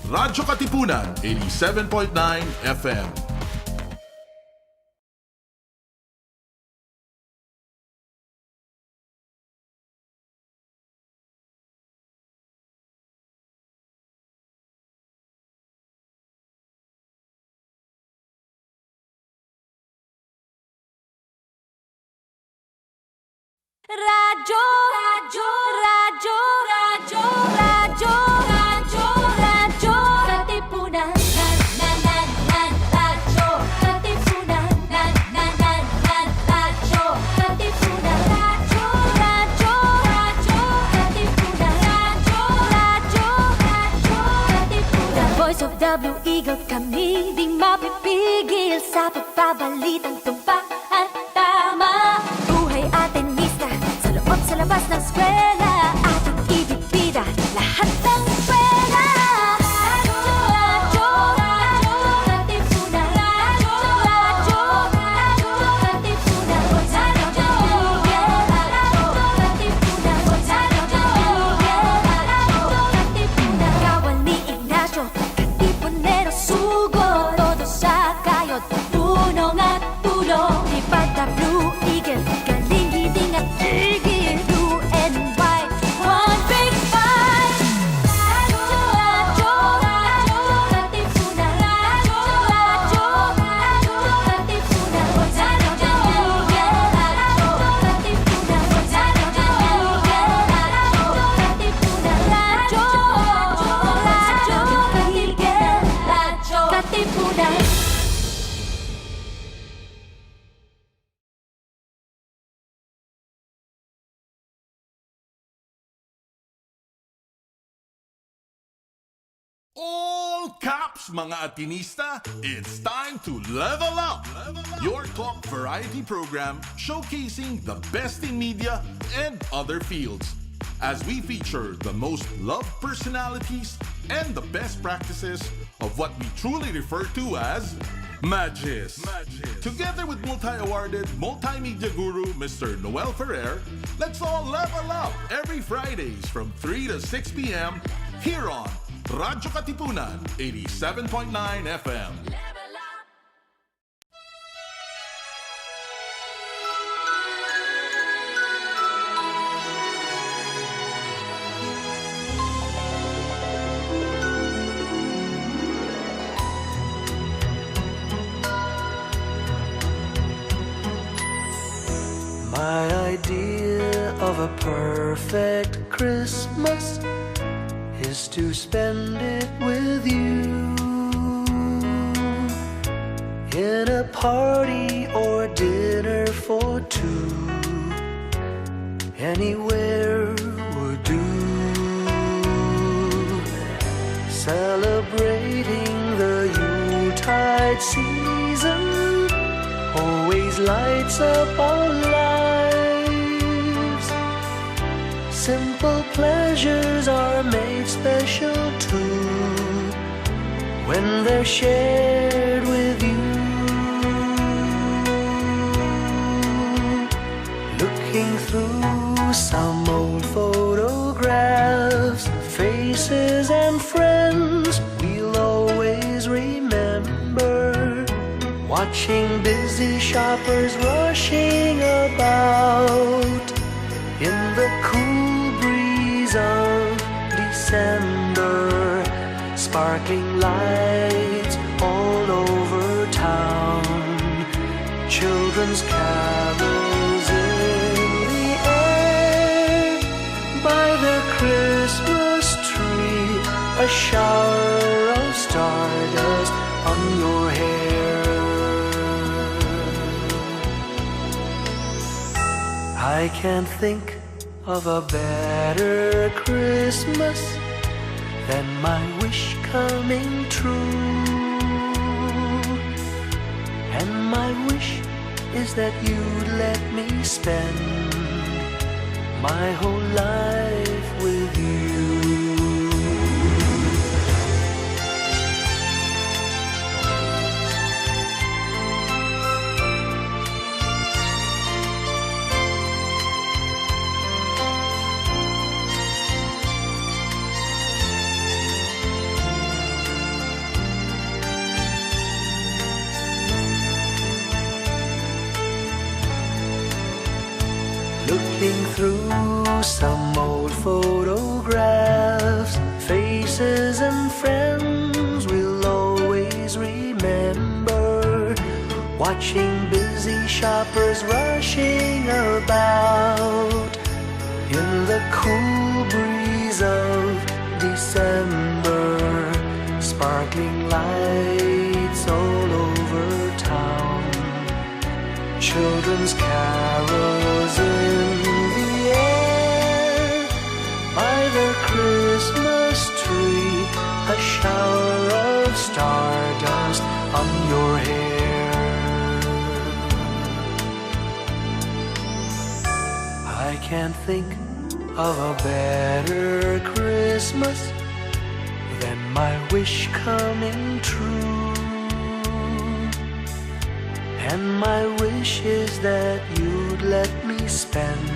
Radyo Katipunan, 87.9 FM. Radyo, radyo, radyo, radyo, radyo, radyo, radyo, Katipunan, radyo, Katipunan, radyo, Katipunan, radyo, radyo, radyo, Katipunan, radyo, Katipunan. Voice of the Eagle, kami di mapipigil sa pagbabalitang tumpak at tama. Buhay Atenista, sa loob sa labas ng eskwela, ating ibibida lahat ng eskwela. Radyo, radyo, Katipunan, radyo, radyo, radyo, Katipunan, radyo, Katipunan, Katipunan. Kawal ni Ignacio, Katipunero sugo, todo sa kayod, tunong at tulong. Ipag the Blue Eagle, galing hiding at tigil, blue and white, one big fight. Radyo, radyo, radyo, Katipunan, radyo, radyo, radyo, Katipunan, radyo, Katipunan, radyo, Katipunan. All Kaps, mga Atenista, it's time to level up! Your talk variety program showcasing the best in media and other fields. As we feature the most loved personalities and the best practices of what we truly refer to as Magis. Together with multi-awarded multimedia guru Mr. Noel Ferrer, let's all level up every Fridays from 3 to 6 p.m. here on Radyo Katipunan, 87.9 FM. My idea of a perfect Christmas is to spend it with you in a party or dinner for two. Anywhere would do. Celebrating the Yuletide season always lights up our lives. Simple pleasures are made special too when they're shared with you. Looking through some old photographs, faces and friends we'll always remember. Watching busy shoppers rushing about in the cool breeze of December, sparkling lights all over town, children's carols in the air, by the Christmas tree, a shower of stardust on your hair. I can't think of a better Christmas than my wish coming true. And my wish is that you'd let me spend my whole life with you. looking through some old photographs, faces and friends we'll always remember, watching busy shoppers rushing about in the cool breeze of December, sparkling lights all over town, children's carols in the air, by the Christmas tree, a shower of stardust on your hair. I can't think of a better Christmas than my wish coming true. And my wish is that you'd let me spend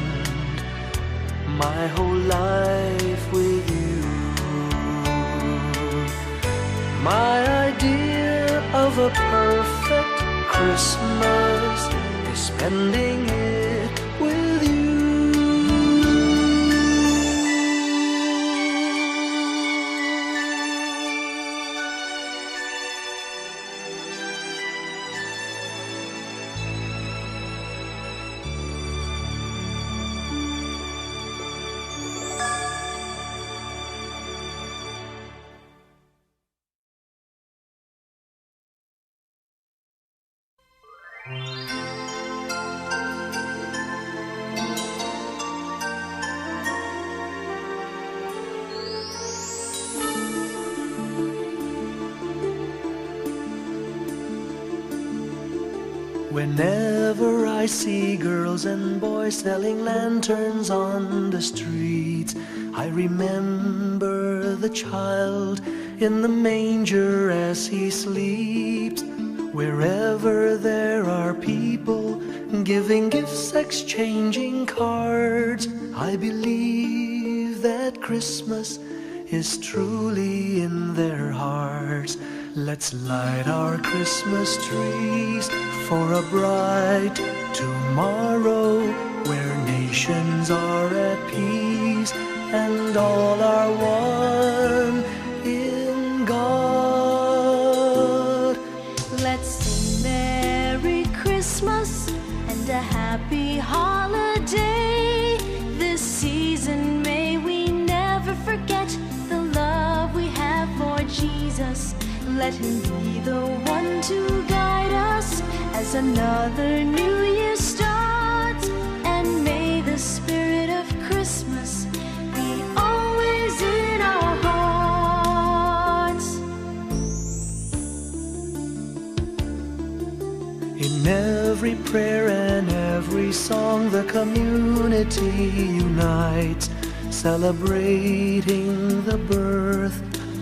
my whole life with you. My idea of a perfect Christmas is spending it with you. Whenever I see girls and boys selling lanterns on the streets, I remember the child in the manger as he sleeps. Wherever there are people giving gifts, exchanging cards, I believe that Christmas is truly in their hearts. Let's light our Christmas trees for a bright tomorrow, where nations are at peace and all are one in God. Let's sing Merry Christmas and a Happy Holiday. This season may we never forget the love we have for Jesus. Let him be the one to guide us as another new year starts. And may the spirit of Christmas be always in our hearts. In every prayer and every song, the community unites, celebrating the birth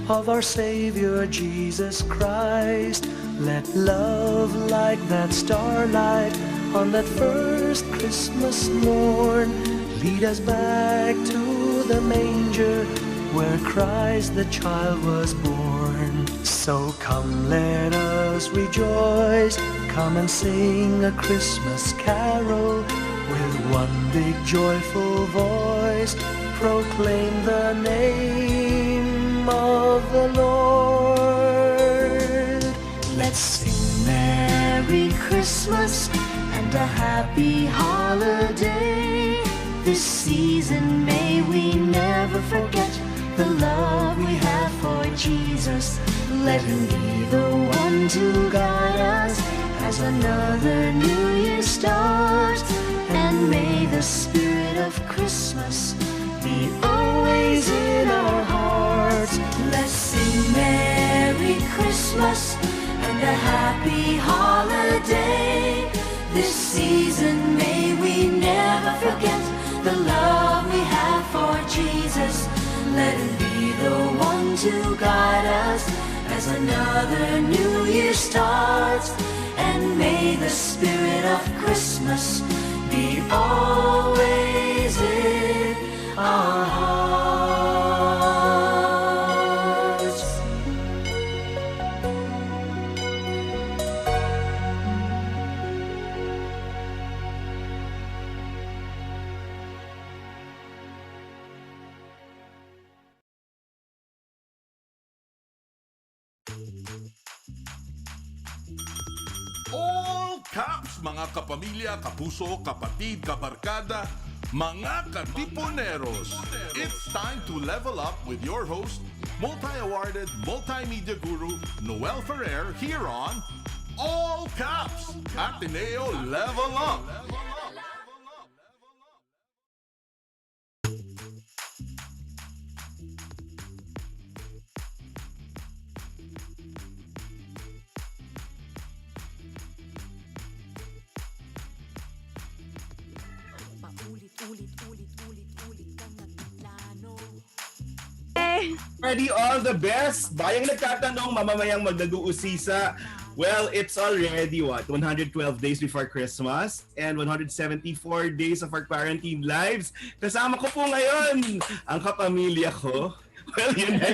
of our Savior Jesus Christ. Let love like that starlight on that first Christmas morn lead us back to the manger where Christ the child was born. So come, let us rejoice, come and sing a Christmas carol with one big joyful voice, proclaim the name of the Lord. Let's sing Merry Christmas and a Happy Holiday. This season may we never forget the love we have for Jesus. Let him be the one to guide us as another new year starts. And may the spirit of Christmas be always in our hearts. Let's sing Merry Christmas and a Happy Holiday. This season may we never forget the love we have for Jesus. Let him be the one to guide us as another new year starts. And may the spirit of Christmas be always in our hearts. Kaps, mga kapamilya, kapuso, kapatid, kabarkada, mga katiponeros. It's time to level up with your host, multi-awarded multimedia guru Noel Ferrer here on All Kaps, Ateneo Level Up. Ready, all the best. Bayang nagtatanong, mamamayang magdag-uusisa. Well, it's already 112 days before Christmas and 174 days of our quarantine lives. Kasama ko po ngayon ang kapamilya ko. Well, yun na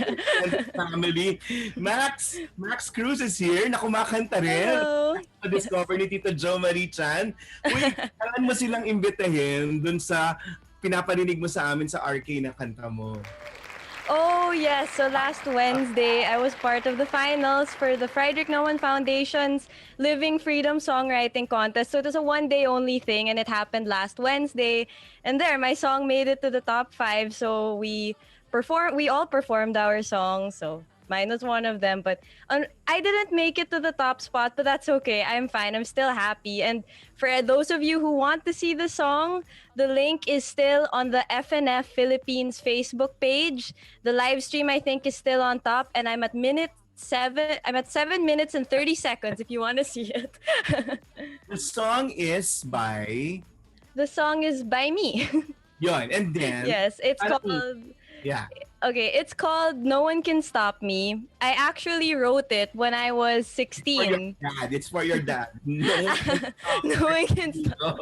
family. Max Cruz is here na kumakanta rin. Hello. Discover ni Tito Joe Marie-chan. Uy, kailangan mo silang imbitahin dun sa pinaparinig mo sa amin sa RK na kanta mo. Oh, yes. So last Wednesday, I was part of the finals for the Friedrich Naumann Foundation's Living Freedom Songwriting Contest. So it was a one-day only thing, and it happened last Wednesday. And there, my song made it to the top 5. So we all performed our songs. So mine was one of them, but I didn't make it to the top spot, but that's okay. I'm fine. I'm still happy. And for those of you who want to see the song, the link is still on the FNF Philippines Facebook page. The live stream, I think, is still on top, and I'm at 7 minutes and 30 seconds if you want to see it. The song is by... The song is by me. Yon, and then... Yes, it's called... Yeah. Okay, it's called No One Can Stop Me. I actually wrote it when I was 16. It's for your dad. No one can stop.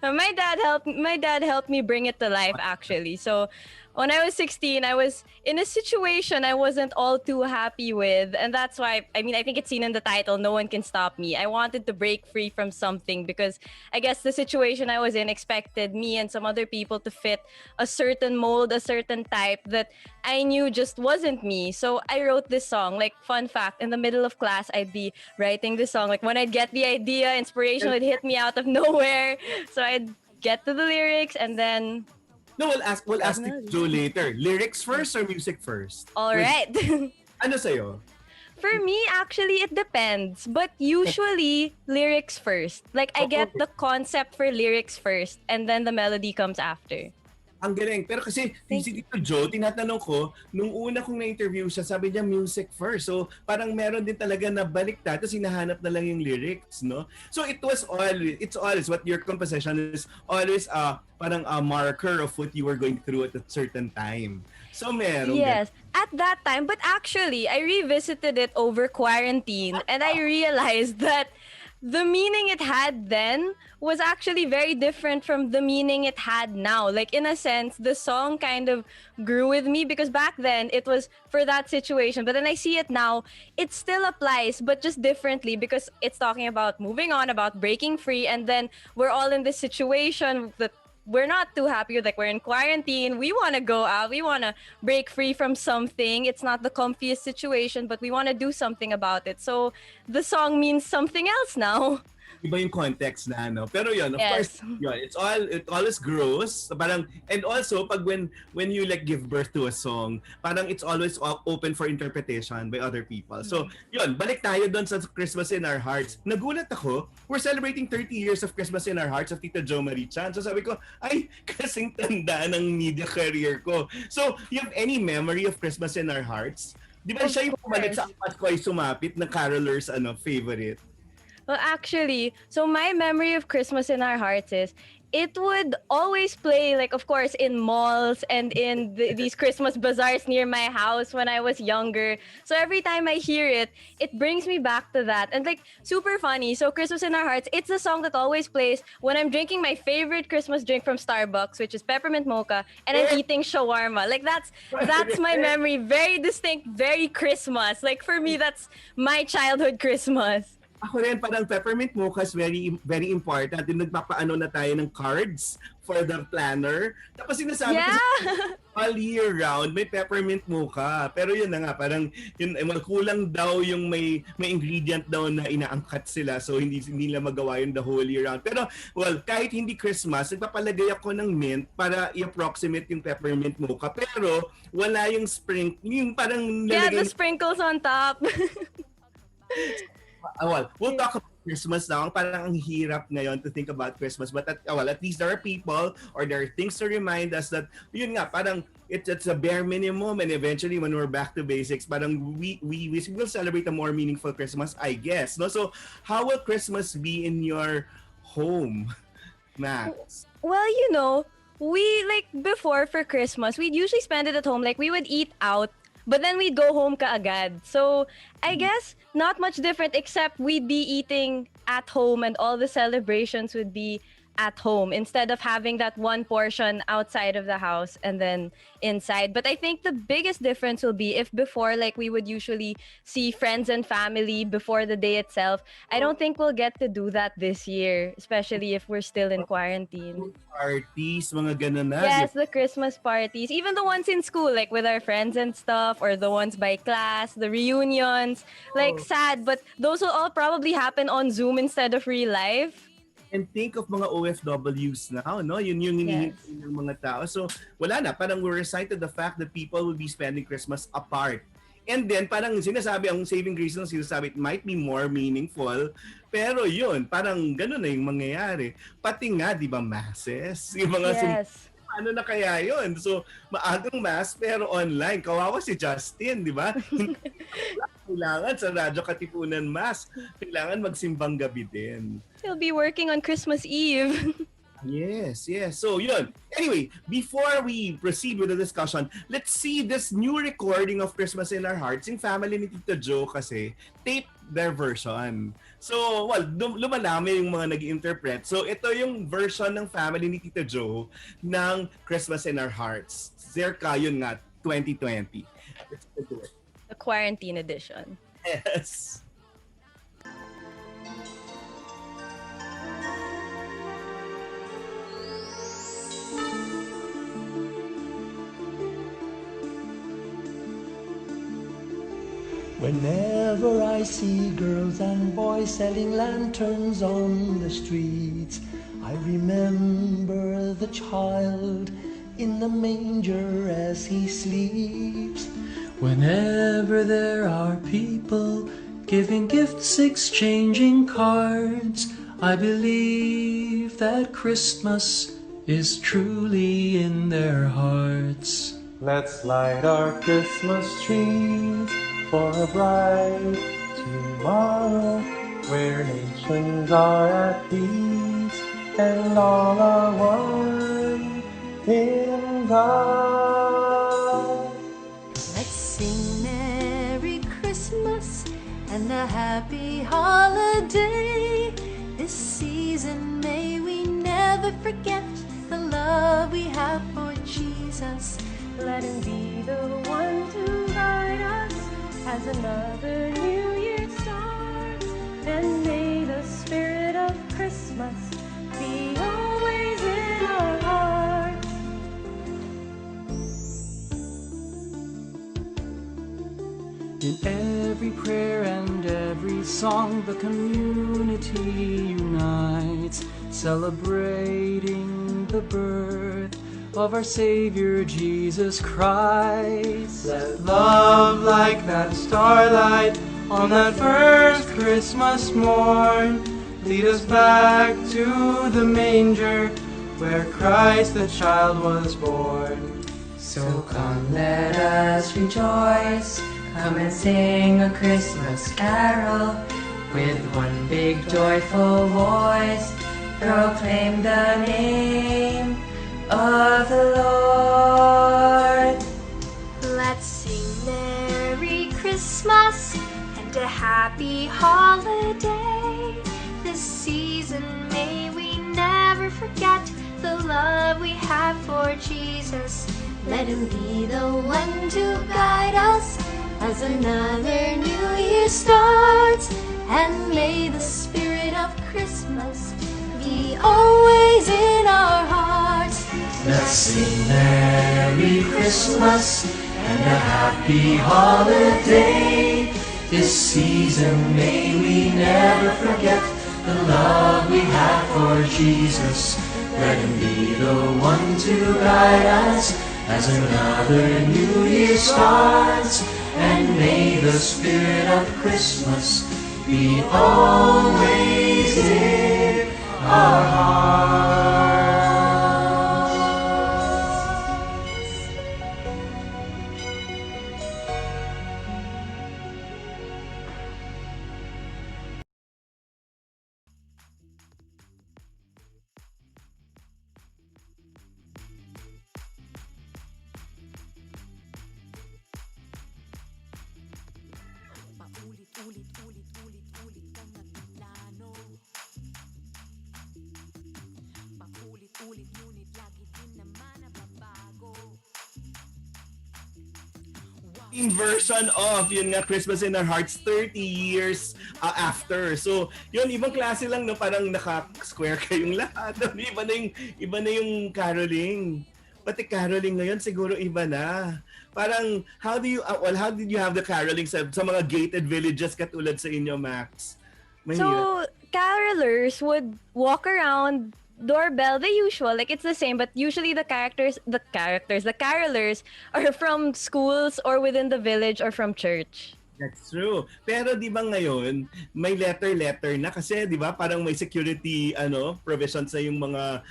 My dad helped me bring it to life, actually. So when I was 16, I was in a situation I wasn't all too happy with. And that's why, I think it's seen in the title, No One Can Stop Me. I wanted to break free from something because I guess the situation I was in expected me and some other people to fit a certain mold, a certain type that I knew just wasn't me. So I wrote this song. Like, fun fact, in the middle of class, I'd be writing this song. Like, when I'd get the idea, inspiration would hit me out of nowhere. So I'd get to the lyrics and then... No, we'll ask Joe later. Lyrics first or music first? All right. Ano sa'yo? For me, actually, it depends. But usually, lyrics first. Like, I get the concept for lyrics first, and then the melody comes after. Ang galing. Pero kasi si Tito Joe, tinatanong ko, nung una kong na-interview siya, sabi niya music first. So parang meron din talaga na baliktad, tapos hinahanap na lang yung lyrics, no? So it's always what your composition is always parang a marker of what you were going through at a certain time. So meron. Yes, at that time. But actually, I revisited it over quarantine, and I realized that the meaning it had then was actually very different from the meaning it had now. Like, in a sense, the song kind of grew with me because back then it was for that situation. But then I see it now, it still applies, but just differently because it's talking about moving on, about breaking free. And then we're all in this situation that we're not too happy with, like, we're in quarantine, we want to go out, we want to break free from something. It's not the comfiest situation, but we want to do something about it. So the song means something else now. Iba yung context na, no? Pero yun, of course, yun, it always grows. Parang, and also, pag when you like give birth to a song, parang it's always open for interpretation by other people. So, yun, balik tayo doon sa Christmas in Our Hearts. Nagulat ako, we're celebrating 30 years of Christmas in Our Hearts of Tito Joe Marie-chan. So sabi ko, ay, kasing tanda ng media career ko. So, you have any memory of Christmas in Our Hearts? Di ba siya yung pumalit sa Pasko ay Sumapit na carolers favorite? Well, actually, so my memory of Christmas in Our Hearts is it would always play, like, of course, in malls and in these Christmas bazaars near my house when I was younger. So every time I hear it, it brings me back to that. And, like, super funny. So Christmas in Our Hearts, it's the song that always plays when I'm drinking my favorite Christmas drink from Starbucks, which is peppermint mocha, and I'm eating shawarma. Like, that's my memory. Very distinct, very Christmas. Like, for me, that's my childhood Christmas. Ako rin, parang peppermint mocha is very very important. Yung nagpapaano na tayo ng cards for the planner. Tapos sinasabi ko Yeah. all year round may peppermint mocha. Pero yun na nga, parang yun, kulang daw yung may ingredient daw na inaangkat sila. So hindi nila magawa yun the whole year round. Pero well, kahit hindi Christmas, nagpapalagay ako ng mint para i-approximate yung peppermint mocha. Pero wala yung yung parang Yeah, nalagay. the sprinkles on top. Well, we'll talk about Christmas now. Parang ang hirap ngayon to think about Christmas. But at least there are people or there are things to remind us that, yun nga, parang it's a bare minimum, and eventually when we're back to basics, parang we will celebrate a more meaningful Christmas, I guess. No? So, how will Christmas be in your home, Max? Well, we like before for Christmas, we'd usually spend it at home. Like we would eat out, but then we'd go home kaagad. So I guess not much different, except we'd be eating at home and all the celebrations would be at home instead of having that one portion outside of the house and then inside. But I think the biggest difference will be if before, like, we would usually see friends and family before the day itself. I don't think we'll get to do that this year, especially if we're still in quarantine. Parties, mga ganun na. Yes, the Christmas parties, even the ones in school, like with our friends and stuff, or the ones by class, the reunions. Like, sad, but those will all probably happen on Zoom instead of real life. And think of mga OFWs now, no? Yun yung hinihintay ng mga tao. So, wala na. Parang we're resigned to the fact that people will be spending Christmas apart. And then, parang sinasabi, ang saving grace ng sinasabi, it might be more meaningful. Pero yun, parang ganun na yung mangyayari. Pati nga, di ba, masses? Yung mga Yes. ano na kaya yun? So, maagang mass, pero online. Kawawa si Justin, di ba? Kailangan sa Radyo Katipunan Mass. Kailangan magsimbang gabi din. He'll be working on Christmas Eve. Yes. So, yun. Anyway, before we proceed with the discussion, let's see this new recording of Christmas in Our Hearts. Yung family ni Tito Joe kasi taped their version. So, well, lumalami yung mga nag-interpret. So, ito yung version ng family ni Tito Joe ng Christmas in Our Hearts. Circa yun nga, 2020. Let's do it. The quarantine edition. Yes. Whenever I see girls and boys selling lanterns on the streets, I remember the child in the manger as he sleeps. Whenever there are people giving gifts, exchanging cards, I believe that Christmas is truly in their hearts. Let's light our Christmas trees for a bright tomorrow, where nations are at peace and all are one in God. Let's sing Merry Christmas and a Happy Holiday. This season may we never forget the love we have for Jesus. Let him be the one to guide us as another new year starts. And may the spirit of Christmas be always in our hearts. In every prayer and every song, the community unites, celebrating the birth of our Savior Jesus Christ. Let love like that starlight on that first Christmas morn lead us back to the manger where Christ the child was born. So come, let us rejoice, come and sing a Christmas carol, with one big joyful voice, proclaim the name of the Lord. Let's sing Merry Christmas and a Happy Holiday. This season may we never forget the love we have for Jesus. Let him be the one to guide us as another new year starts. And may the spirit of Christmas be always in our hearts. Let's sing Merry Christmas and a happy holiday. This season may we never forget the love we have for Jesus. Let him be the one to guide us as another new year starts. And may the spirit of Christmas be always in our hearts. Version of yun nga Christmas in Our Hearts 30 years after. So, yun ibang klase lang no, parang naka-square kayong lahat. Iba na yung caroling. Pati caroling ngayon siguro iba na. Parang how did you have the caroling sa mga gated villages katulad sa inyo, Max? Mahirap. So, carolers would walk around doorbell, the usual, like it's the same, but usually the carolers are from schools or within the village or from church. That's true. Pero di ba ngayon, may letter na kasi di ba parang may security provisions sa yung mga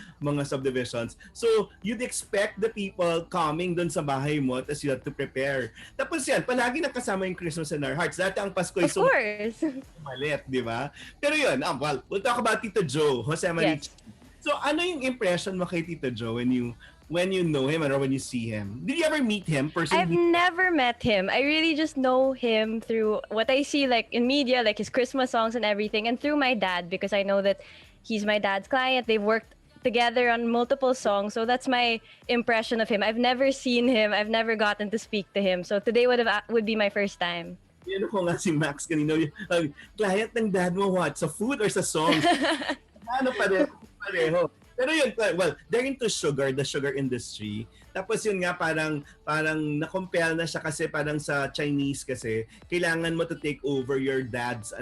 subdivisions. So, you'd expect the people coming doon sa bahay mo tapos you have to prepare. Tapos yan, palagi nakasama yung Christmas in Our Hearts. Dati ang Pasko ay Of course. malit, di ba? Pero yun, well, we'll talk about Tito Joe, Jose Marie. Yes. So, ano yung impression mo kay Tito Joe when you know him or when you see him? Did you ever meet him personally? I've never met him. I really just know him through what I see like in media, like his Christmas songs and everything, and through my dad because I know that he's my dad's client. They've worked together on multiple songs, so that's my impression of him. I've never seen him. I've never gotten to speak to him. So today would be my first time. Ano ko nga si Max kanino, client ng dad mo what? Sa food or sa songs? Ano pareho. Pero yun, well, they're into the sugar industry. Tapos yun nga, parang na-compel na siya kasi parang sa Chinese kasi, kailangan mo to take over your dad's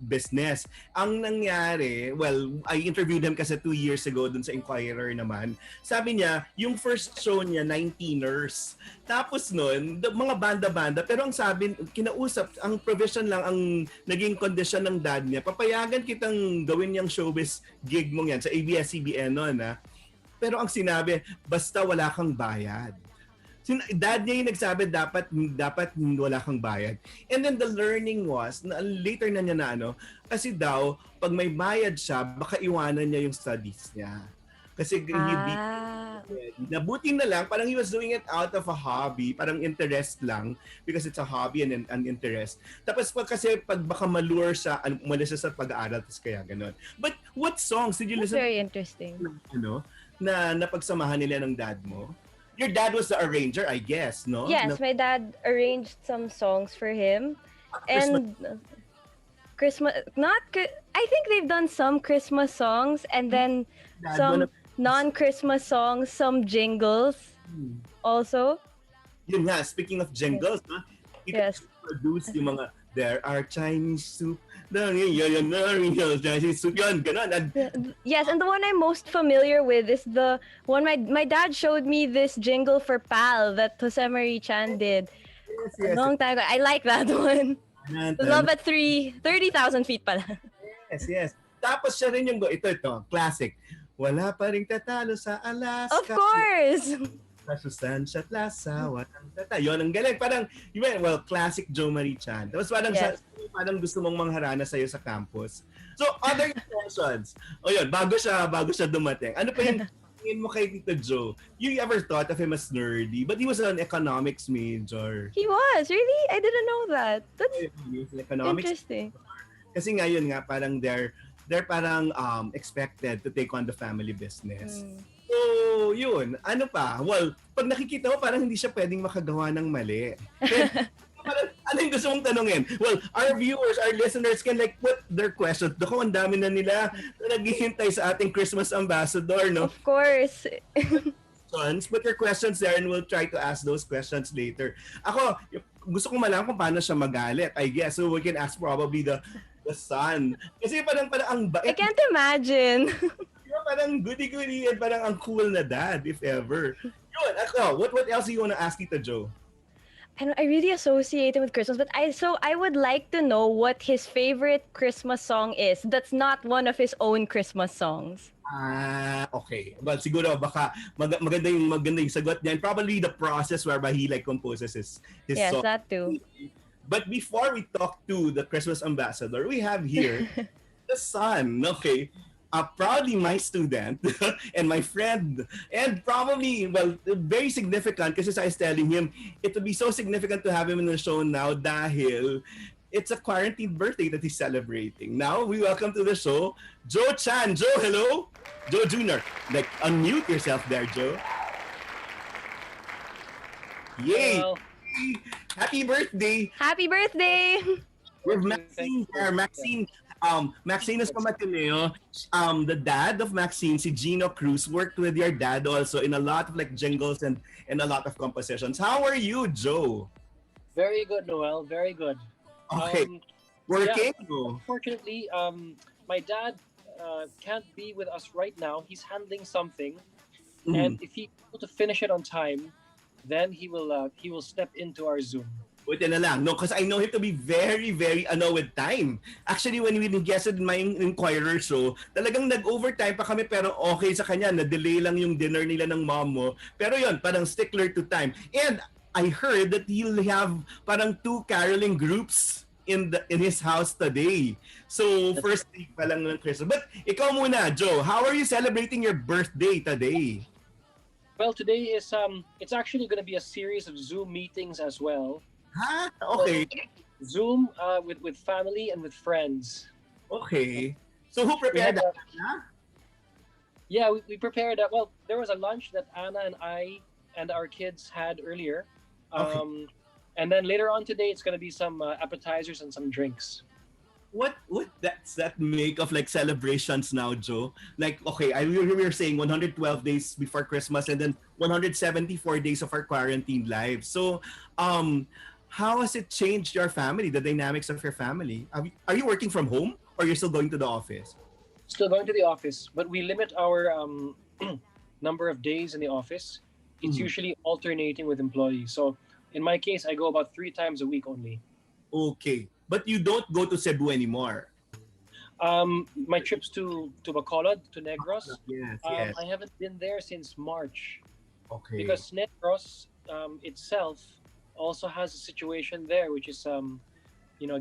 business. Ang nangyari, well, I interviewed him kasi 2 years ago dun sa Inquirer naman. Sabi niya, yung first show niya, 19ers. Tapos nun, mga banda-banda, pero ang sabi, kinausap, ang provision lang, ang naging condition ng dad niya, papayagan kitang gawin yung showbiz gig mong yan sa ABS-CBN noon, ha? Pero ang sinabi, basta wala kang bayad. Dad niya yung nagsabi, dapat wala kang bayad. And then the learning was, later na niya na kasi daw, pag may bayad siya, baka iwanan niya yung studies niya. Kasi nabuting na lang, parang he was doing it out of a hobby, parang interest lang, because it's a hobby and an interest. Tapos kasi pag baka malure siya, umalis siya sa pag-aaral, tapos kaya ganun. But what songs did you listen? Very interesting. Na napagsamahan nila ng dad mo? Your dad was the arranger, I guess, no? Yes, my dad arranged some songs for him. And I think they've done some Christmas songs and then some non-Christmas songs, some jingles also. Yun nga, speaking of jingles, Yes. Produce yung mga, there are Chinese soup, Chinese soup, yun, ganun. Yes, and the one I'm most familiar with is the one my dad showed me this jingle for Pal that Jose Marie Chan did a long time ago. I like that one. Love at 30,000 feet pala. Yes. Tapos siya rin yung ito, classic. Wala pa ring tatalo sa Alaska. Of course! Masustansya at lasa, watang tata. Yun, ang galing. Parang, well, classic Joe Marie Chan. Tapos parang, parang gusto mong mangharana sa'yo sa campus. So, other impressions. O yun, bago siya dumating. Ano pa yung tingin mo kay Tito Joe? You ever thought of him as nerdy? But he was an economics major. He was? Really? I didn't know that. That's interesting. Kasi ngayon nga, parang they're parang expected to take on the family business. So, yun. Ano pa? Well, pag nakikita mo, parang hindi siya pwedeng makagawa ng mali. Parang, Ano yung gusto mong tanungin? Well, our viewers, our listeners can like put their questions. Doko, ang dami na nila na naghihintay sa ating Christmas ambassador, no? Of course. Put your questions there and we'll try to ask those questions later. Ako, gusto kong malaman kung paano siya magalit, I guess. So we can ask probably the son. Kasi parang ang bait. I can't imagine. Parang goody-goody and parang ang cool na dad, if ever. Yun, ako, what else do you want to ask Tito Joe? I really associate him with Christmas, but I would like to know what his favorite Christmas song is. That's not one of his own Christmas songs. Okay. Well, siguro baka maganda yung sagot niya. And probably the process whereby he like composes his yes, song. that too. But before we talk to the Christmas ambassador, we have here the son. Okay. Proudly my student and my friend, and probably, well, very significant kasi I was telling him it would be so significant to have him in the show now dahil it's a quarantine birthday that he's celebrating. Now, we welcome to the show, Joe Chan. Joe, hello? Joe Jr. Like, unmute yourself there, Joe. Yay! Hello. Happy birthday! Happy birthday! With Maxine there. Maxine is from Ateneo. The dad of Maxine, si Gino Cruz, worked with your dad also in a lot of like jingles and a lot of compositions. How are you, Joe? Very good, Noel. Very good. Okay. Working? Yeah, unfortunately, my dad can't be with us right now. He's handling something, and if he's able to finish it on time, then he will step into our Zoom. Buti na lang. No, because I know him to be very, very with time. Actually, when we guested in my Inquirer show, talagang nag-overtime pa kami pero okay sa kanya. Na-delay lang yung dinner nila ng mom mo. Pero yun, parang stickler to time. And I heard that he'll have parang 2 caroling groups in his house today. So, first week pa lang ng Christmas. But ikaw muna, Joe, how are you celebrating your birthday today? Well, today is it's actually going to be a series of Zoom meetings as well. Ha? Okay. Zoom with family and with friends. Okay. So who prepared that? Yeah, we prepared that. Well, there was a lunch that Anna and I and our kids had earlier. And then later on today, it's going to be some appetizers and some drinks. What does that make of like celebrations now, Joe? Like, okay, we were saying 112 days before Christmas and then 174 days of our quarantine lives. So, how has it changed your family, the dynamics of your family? Are you working from home or you're still going to the office? Still going to the office, but we limit our number of days in the office. It's usually alternating with employees. So in my case, I go about 3 times a week only. Okay. But you don't go to Cebu anymore? My trips to Bacolod, to Negros, yes. I haven't been there since March. Okay. Because Negros itself also has a situation there which is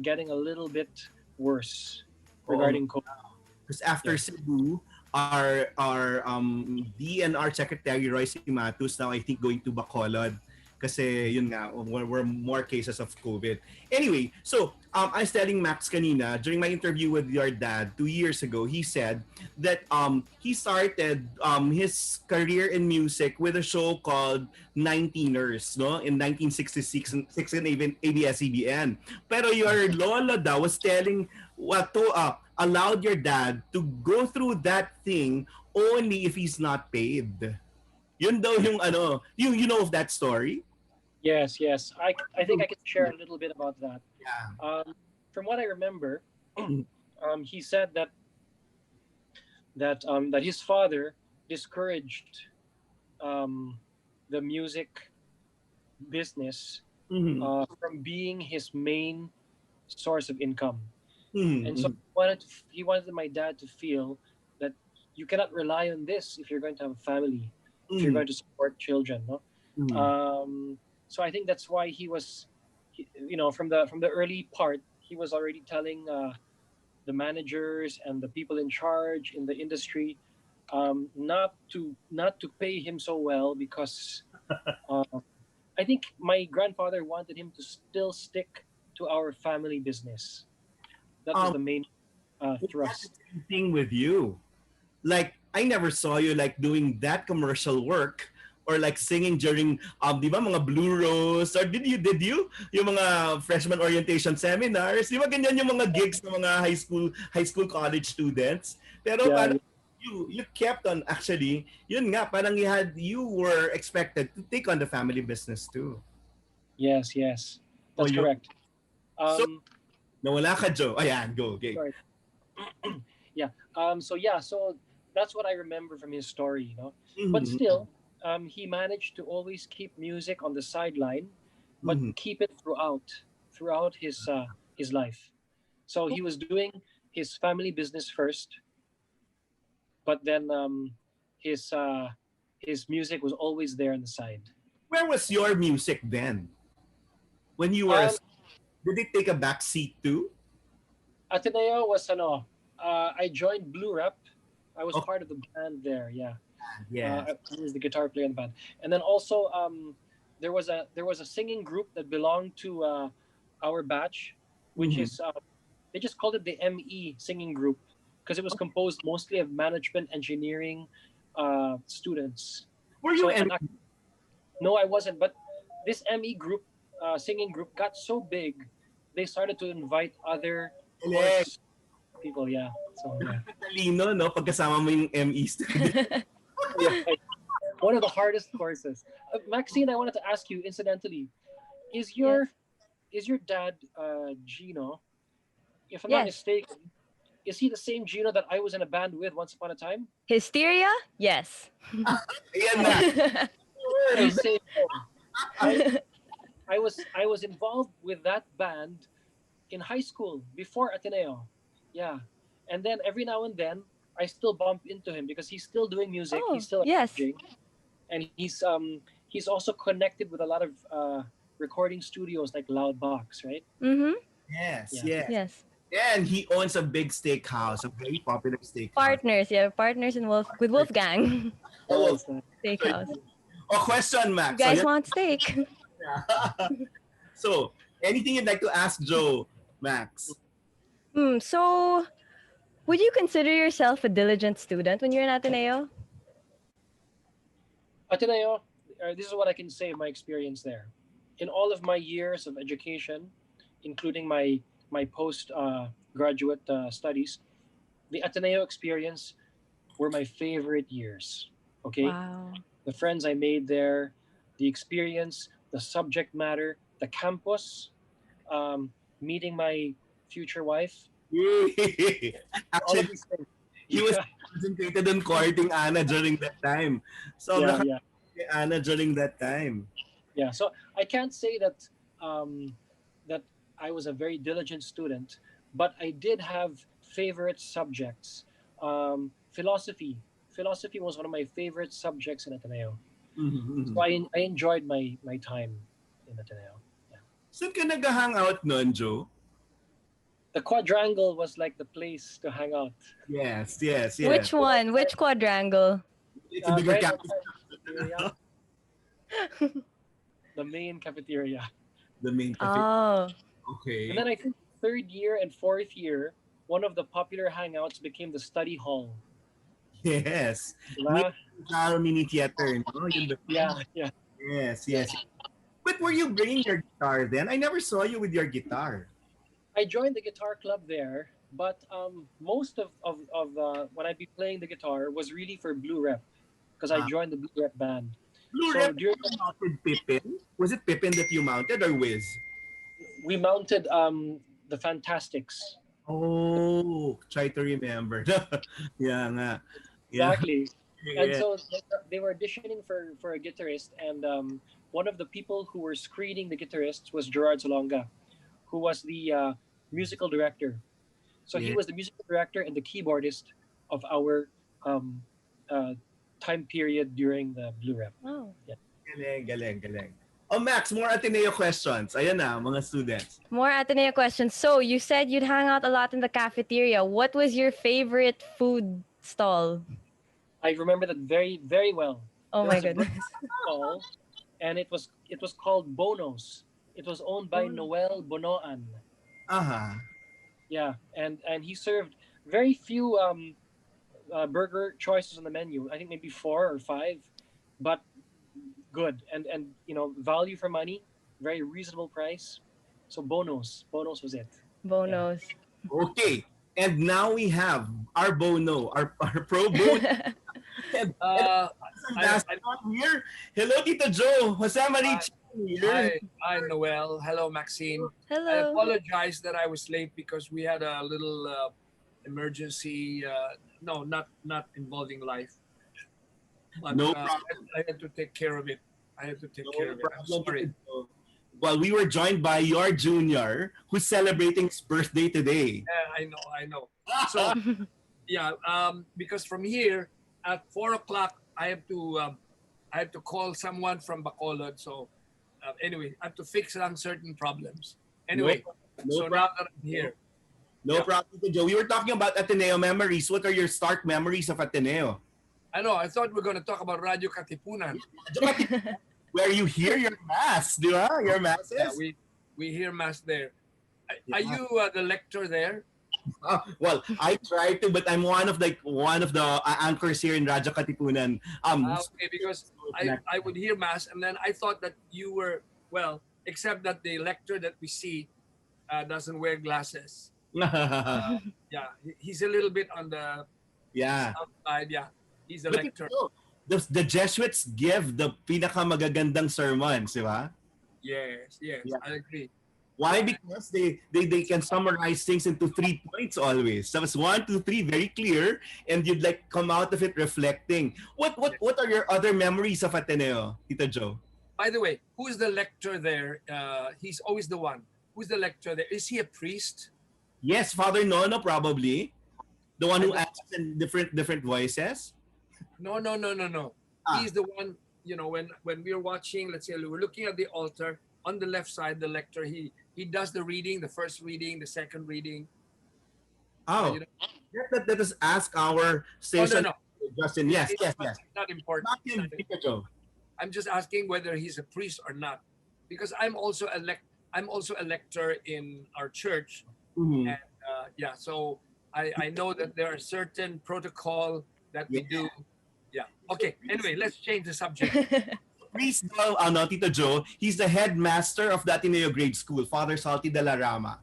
getting a little bit worse regarding COVID. Because after Cebu, our DNR Secretary Roy Simatus now I think going to Bacolod kasi yun nga were more cases of COVID. Anyway, so I was telling Max kanina during my interview with your dad 2 years ago, he said that he started his career in music with a show called 19ers, no, in 1966 and even ABS-CBN. Pero your lola daw was telling allowed your dad to go through that thing only if he's not paid. Yun daw yung you know of that story? Yes. I think I can share a little bit about that. Yeah. From what I remember, he said that his father discouraged the music business from being his main source of income. And so he wanted my dad to feel that you cannot rely on this if you're going to have a family, if you're going to support children. No? So I think that's why he was, from the early part, he was already telling the managers and the people in charge in the industry not to pay him so well because I think my grandfather wanted him to still stick to our family business. That was the main thrust. Same thing with you. Like I never saw you like doing that commercial work or like singing during di ba mga Blue Rose, or did you yung mga freshman orientation seminars, di ba ganyan yung mga gigs ng mga high school college students? Pero Yeah, parang you kept on, actually, yun nga, parang you were expected to take on the family business too. yes, that's correct. So, nawala ka, Joe. Ayan, go. Okay. Sorry. So that's what I remember from his story, But still, he managed to always keep music on the sideline, but keep it throughout his life. So he was doing his family business first, but then his music was always there on the side. Where was your music then? When you were, did it take a back seat too? Ateneo was I joined Blue Rep. I was part of the band there. Yeah. I was the guitar player in the band, and then also there was a singing group that belonged to our batch, which is they just called it the ME singing group because it was composed mostly of management engineering students. Were you ME? No, I wasn't. But this ME group, singing group, got so big, they started to invite other people. Yeah. So Talino, no? Pagkasama mo yung ME student. One of the hardest courses. Maxine, I wanted to ask you, incidentally, is your dad Gino? If I'm not mistaken, is he the same Gino that I was in a band with once upon a time? Hysteria? Yes. Ayan na. I was involved with that band in high school before Ateneo. Yeah. And then every now and then I still bump into him because he's still doing music. He's still arranging. And he's also connected with a lot of recording studios like Loudbox, right? Mm-hmm. Yes. And he owns a big steakhouse, a very popular steakhouse. Partners with Wolfgang. Steakhouse. Question, Max. You guys want steak? So, anything you'd like to ask Joe, Max? So, would you consider yourself a diligent student when you're in Ateneo? Ateneo, this is what I can say of my experience there. In all of my years of education, including my post graduate studies, the Ateneo experience were my favorite years. Okay, wow. The friends I made there, the experience, the subject matter, the campus, meeting my future wife. Actually, he was concentrated on courting Anna during that time. So Anna during that time. Yeah, so I can't say that that I was a very diligent student, but I did have favorite subjects. Philosophy was one of my favorite subjects in Ateneo. So I enjoyed my time in Ateneo. Yeah. Saan ka nag-hang out nun, Joe? The quadrangle was like the place to hang out. Yes. Which one? Which quadrangle? It's a bigger cafeteria. The main cafeteria. The main cafeteria. Oh. Okay. And then I think third year and fourth year, one of the popular hangouts became the study hall. Yes. Mini theater. No? Yeah. Yes. But were you bringing your guitar then? I never saw you with your guitar. I joined the guitar club there, but most of when I'd be playing the guitar was really for Blue Rep, because I joined the Blue Rep band. Blue Rep mounted Pippin? Was it Pippin that you mounted or Wiz? We mounted the Fantastics. Oh, try to remember. Yeah. Exactly. And so they were auditioning for a guitarist, and one of the people who were screening the guitarists was Gerard Solonga, who was the musical director. So he was the musical director and the keyboardist of our time period during the Blue Rep. Oh. Yeah. Galing. Oh, Max, more Ateneo questions. Ayan na, mga students. More Ateneo questions. So, you said you'd hang out a lot in the cafeteria. What was your favorite food stall? I remember that very, very well. Oh my goodness. Stall, and it was called Bono's. It was owned by Noel Bonoan. Yeah, and he served very few burger choices on the menu. I think maybe 4 or 5, but good, and value for money, very reasonable price. So bonus was it. Yeah. Bonus. Okay. And now we have our Bono, our pro Bono. And Uh, last one here. Hello, Tito Joe. Jose Marie here. hi, Noel. Hello, Maxine. I Hello. apologize that I was late because we had a little emergency. No, not involving life, but No problem. I had to take care of it. I had to take No care of it. I'm problem, sorry. Tito Joe. Well, we were joined by your junior who's celebrating his birthday today. Yeah, I know. So yeah, because from here at 4 o'clock, I have to call someone from Bacolod. So anyway, I have to fix some certain problems. Anyway, No so problem. now that I'm here, No Yeah. problem, Tito Joe. We were talking about Ateneo memories. What are your stark memories of Ateneo? I know I thought we are going to talk about Radio Katipunan. Where you hear your mass, di ba? Your masses. Yeah, we hear mass there. Are you the lector there? Well, I try to, but I'm one of the anchors here in Radyo Katipunan. Okay, because I would hear mass, and then I thought that you were, well, except that the lector that we see doesn't wear glasses. Yeah, he's a little bit on the yeah. outside. Yeah, he's a But lector. the Jesuits give the pinakamagagandang sermons, di ba? Yes, Yeah. I agree. Why? Because they can summarize things into 3 points always. So it's 1, 2, 3, very clear, and you'd like come out of it reflecting. What are your other memories of Ateneo, Tito Joe? By the way, who's the lector there? He's always the one. Who's the lector there? Is he a priest? Yes, Father Nono probably, the one who I acts in different voices. No. He's the one. When we're watching, let's say we're looking at the altar on the left side, the lector. He does the reading, the first reading, the second reading. Oh, You know- let us ask our station. no. Justin. Yes. It's not important. Not him, Tito Joe. I'm just asking whether he's a priest or not, because I'm also a lector in our church, Mhm. and so I know that there are certain protocol that we do. Yeah. Okay. Anyway, let's change the subject. Priest daw, Tito Joe, he's the headmaster of the Ateneo Grade School, Father Salty de la Rama.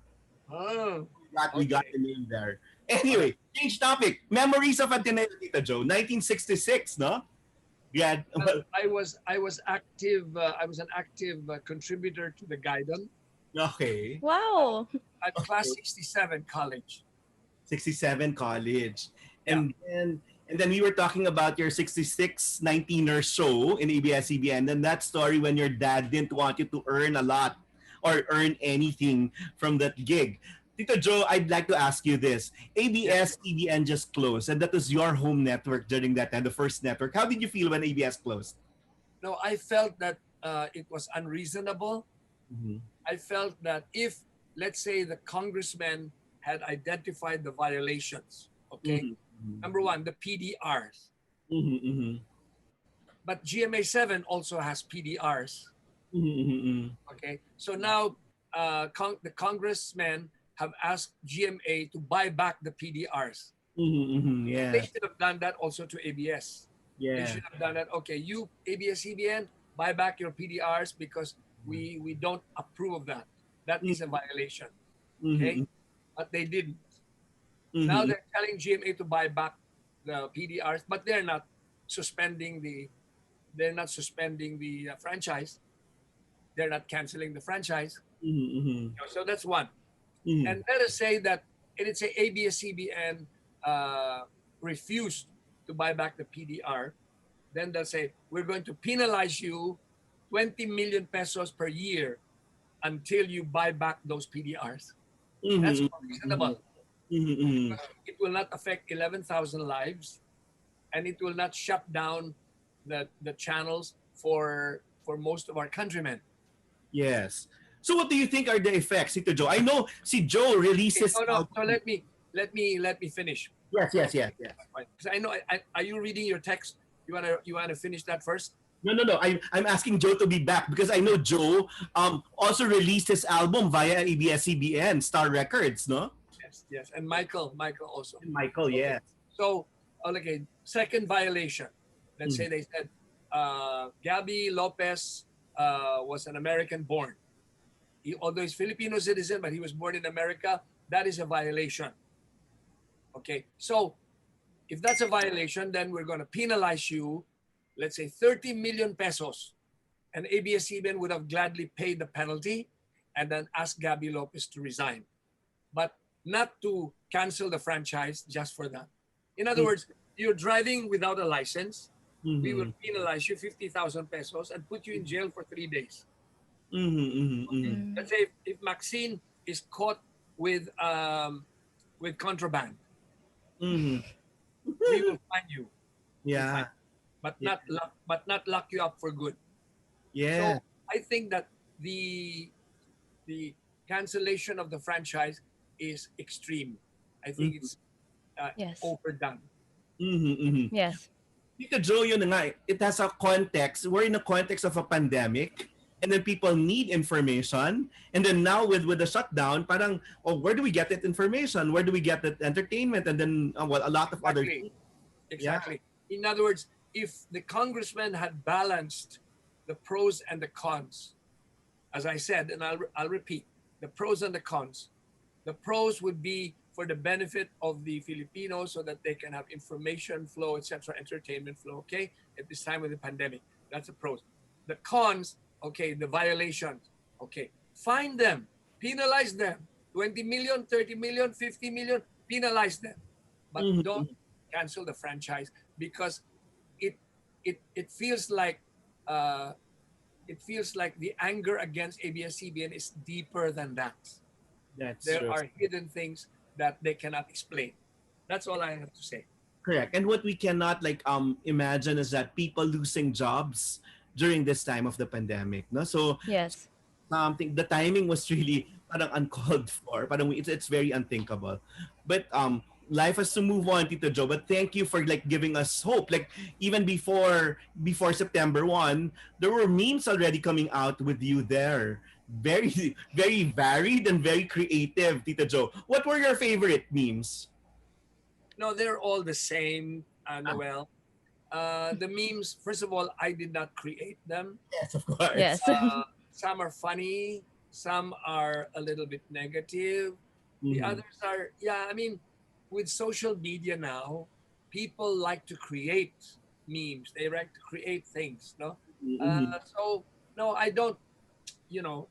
Oh, We got the name there. Anyway, change topic. Memories of Ateneo, Tito Joe. 1966, no? Yeah. Well, I was active. I was an active contributor to the Guidon okay. Wow. at Class 67 College. 67 college. And then we were talking about your 66 19er show in ABS-CBN, and that story when your dad didn't want you to earn a lot or earn anything from that gig. Tito Joe, I'd like to ask you this. ABS-CBN just closed, and that was your home network during that time, the first network. How did you feel when ABS closed? No, I felt that it was unreasonable. Mm-hmm. I felt that if, let's say, the congressmen had identified the violations, okay, Mm-hmm. number one, the PDRs, Mm-hmm, mm-hmm. but GMA 7 also has PDRs, Mm-hmm. okay? So now the congressmen have asked GMA to buy back the PDRs. Mm-hmm. Yeah. They should have done that also to ABS. They Yeah. should have done that. Okay, you ABS-CBN, buy back your PDRs because we don't approve of that. That is a violation. Okay, but they didn't. Mm-hmm. Now they're telling GMA to buy back the PDRs, but they're not suspending the franchise. They're not canceling the franchise. Mm-hmm. So that's one. Mm-hmm. And let us say that it's a ABS-CBN refused to buy back the PDR, then they'll say, we're going to penalize you 20 million pesos per year until you buy back those PDRs. Mm-hmm. That's reasonable. Mm-hmm. It will not affect 11,000 lives, and it will not shut down the channels for most of our countrymen. Yes. So what do you think are the effects, Tito Joe? I know si Joe releases... No. So let me finish. Yes. Because I know. Are you reading your text? You wanna finish that first? No. I'm asking Joe to be back because I know Joe also released his album via ABS-CBN, Star Records, no? Yes. And Michael also. Michael, yes. So, okay, second violation. Let's say they said, Gabby Lopez was an American born. Although he's Filipino citizen, but he was born in America, that is a violation. Okay, so if that's a violation, then we're going to penalize you, let's say 30 million pesos. And ABS-CBN would have gladly paid the penalty and then asked Gabby Lopez to resign. But not to cancel the franchise just for that. In other words, you're driving without a license. We will penalize you 50,000 pesos and put you in jail for 3 days. Let's say if Maxine is caught with contraband, we will fine you. Yeah. But not lock you up for good. Yeah. So I think that the cancellation of the franchise is extreme. I think it's overdone. Yes. Tito Joe, yun na nga, it has a context. We're in a context of a pandemic, and then people need information. And then now with the shutdown, parang, where do we get that information? Where do we get that entertainment? And then, a lot of other things. Exactly. Yeah. In other words, if the congressman had balanced the pros and the cons, as I said, and I'll repeat, the pros and the cons. The pros would be for the benefit of the Filipinos so that they can have information flow, etc., entertainment flow, okay, at this time of the pandemic. That's the pros. The cons, okay, the violations, okay, fine them, penalize them, 20 million, 30 million, 50 million, penalize them. But don't cancel the franchise because it feels like the anger against ABS-CBN is deeper than that. There are hidden things that they cannot explain. That's all I have to say. Correct. And what we cannot imagine is that people losing jobs during this time of the pandemic. No? So yes, the timing was really parang uncalled for. Parang it's very unthinkable. But life has to move on, Tito Joe. But thank you for giving us hope. Even before September 1, there were memes already coming out with you there. Very, very varied and very creative, Tito Joe. What were your favorite memes? No, they're all the same, Noel. The memes, first of all, I did not create them. Yes, of course. Yes. Some are funny. Some are a little bit negative. The others are, with social media now, people like to create memes. They like to create things, no? So, no, I don't.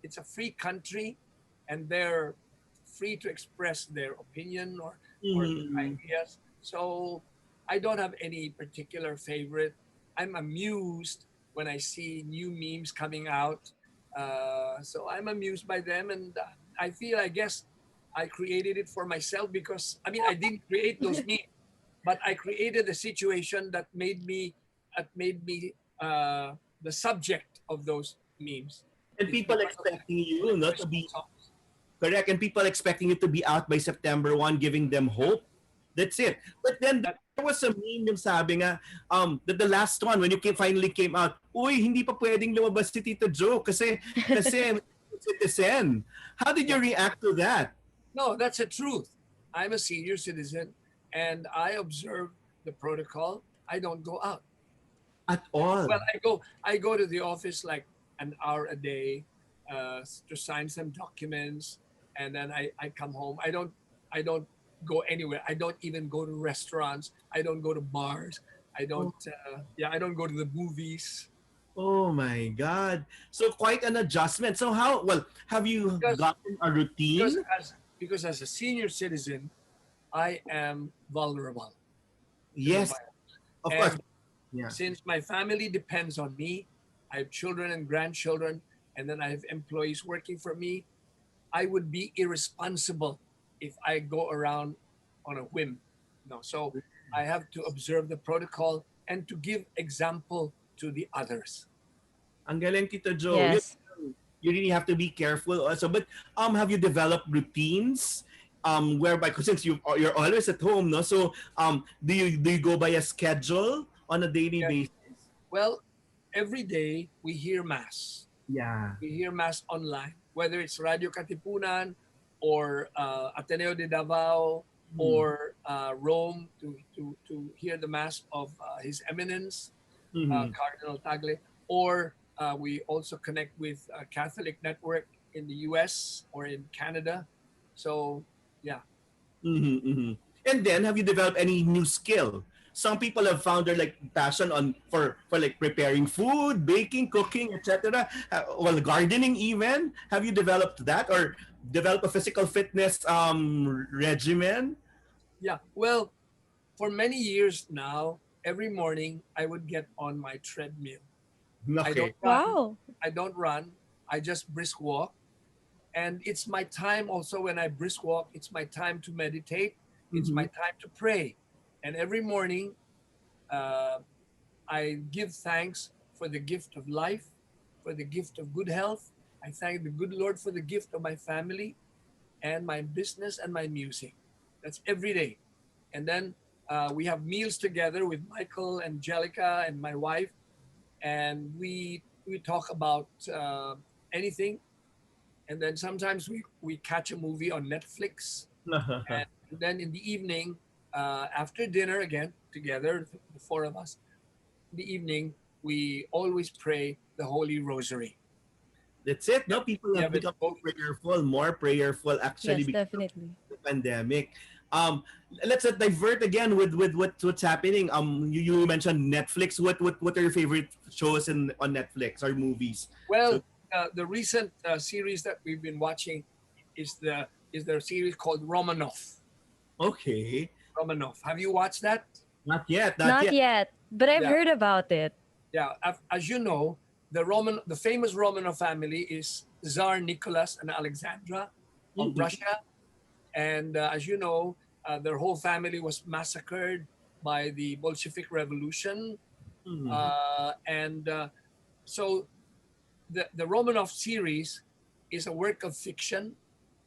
It's a free country, and they're free to express their opinion or their ideas. So I don't have any particular favorite. I'm amused when I see new memes coming out. So I'm amused by them, and I guess I created it for myself because, I didn't create those memes, but I created a situation that made me the subject of those memes. And people expecting you not to be correct, and people expecting you to be out by September 1, giving them hope. That's it. But then there was a meme yung sabi nga, that the last one, when you finally came out, uy, hindi pa pwedeng lumabas si Tito Joe kasi citizen. How did you react to that? No, that's the truth. I'm a senior citizen, and I observe the protocol. I don't go out at all. Well, I go to the office like an hour a day to sign some documents, and then I come home. I don't go anywhere. I don't even go to restaurants. I don't go to bars. I don't I don't go to the movies. Oh my God. So quite an adjustment. So have you gotten a routine? Because as a senior citizen, I am vulnerable. Yes, of course. Yeah. Since my family depends on me, I have children and grandchildren, and then I have employees working for me, I would be irresponsible if I go around on a whim. No, so I have to observe the protocol and to give example to the others. Ang galing, Tito Joe. Yes. You really have to be careful also. But have you developed routines whereby, since you're always at home, no? So do you go by a schedule on a daily basis? Well, every day we hear mass. Yeah. We hear mass online, whether it's Radio Katipunan or Ateneo de Davao or Rome to hear the mass of His Eminence. Cardinal Tagle, or we also connect with Catholic Network in the U.S. or in Canada. So, yeah. And then, have you developed any new skill? Some people have found their like passion on for like preparing food, baking, cooking, etc. Well, gardening even. Have you developed that or develop a physical fitness regimen? Yeah. Well, for many years now, every morning I would get on my treadmill. I don't Okay. run. Wow. I don't run. I just brisk walk. And it's my time also when I brisk walk, it's my time to meditate. It's my time to pray. And every morning, uh, I give thanks for the gift of life, for the gift of good health. I thank the good Lord for the gift of my family and my business and my music. That's every day. And then we have meals together with Michael, Angelica, and my wife, and we talk about anything. And then sometimes we catch a movie on Netflix, and then in the evening, after dinner again together, the four of us, in the evening we always pray the Holy Rosary. That's it. No, people We have have it become both. more prayerful actually Yes, because of definitely. the pandemic. Um, let's divert again with what's happening. You mentioned Netflix. What are your favorite shows on Netflix or movies? So Well, the recent series that we've been watching is the series called Romanov. okay, Romanov. Have you watched that? not yet, not Not yet. yet, but I've Yeah, heard about it. yeah. As you know, the famous Romanov family is Tsar Nicholas and Alexandra of Mhm, Russia, and as you know, their whole family was massacred by the Bolshevik Revolution, mhm, and so the Romanov series is a work of fiction.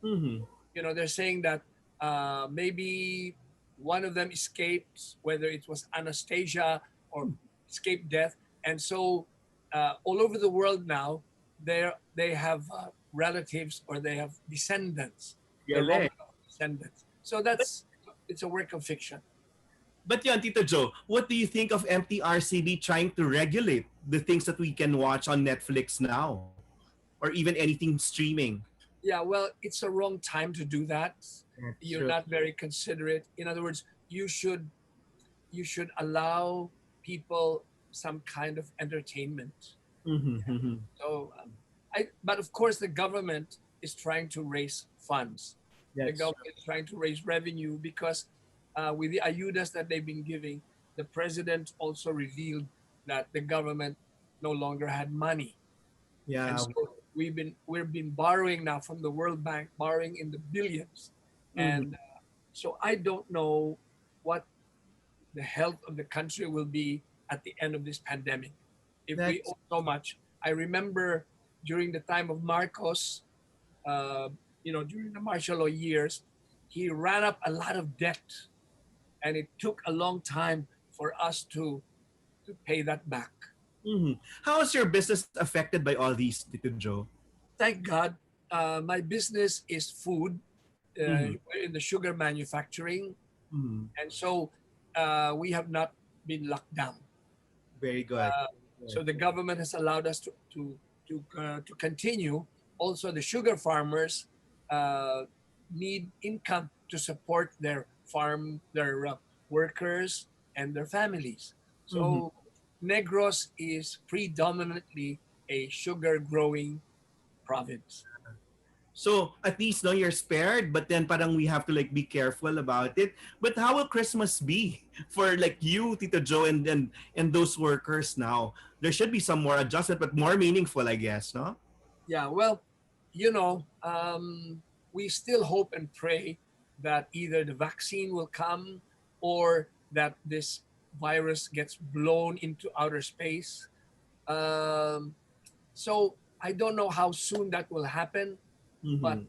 mhm. They're saying that maybe one of them escaped, whether it was Anastasia or escaped death, and so all over the world now, they have relatives or they have descendants, the Galing. Romanov descendants. So But it's a work of fiction. but yan, Tito Joe, what do you think of MTRCB trying to regulate the things that we can watch on Netflix now, or even anything streaming? Yeah, well, it's a wrong time to do that. That's You're true. not very considerate. In other words, you should allow people some kind of entertainment. Mm-hmm. So, but of course, the government is trying to raise funds. The That's government is trying to raise revenue because with the ayudas that they've been giving, the president also revealed that the government no longer had money, and yeah. so we've been borrowing now from the World Bank, borrowing in the billions, Mhm. and so I don't know what the health of the country will be at the end of this pandemic. If we That's owe so much, I remember during the time of Marcos, uh, during the martial law years, he ran up a lot of debt, and it took a long time for us to pay that back. How is your business affected by all these, Tito Joe? Thank God, my business is food. Mm-hmm. We're in the sugar manufacturing, Mm-hmm. and so we have not been locked down. Very good. So the government has allowed us to continue. Also, the sugar farmers uh, need income to support their farm, their workers, and their families. Mm-hmm. So Negros is predominantly a sugar growing province. So at least no, you're spared, but then parang we have to like be careful about it. But how will Christmas be for like you, Tito Joe, and those workers now? There should be some more adjustment, but more meaningful, I guess, no? Yeah, well, we still hope and pray that either the vaccine will come or that this virus gets blown into outer space. Um, so I don't know how soon that will happen, but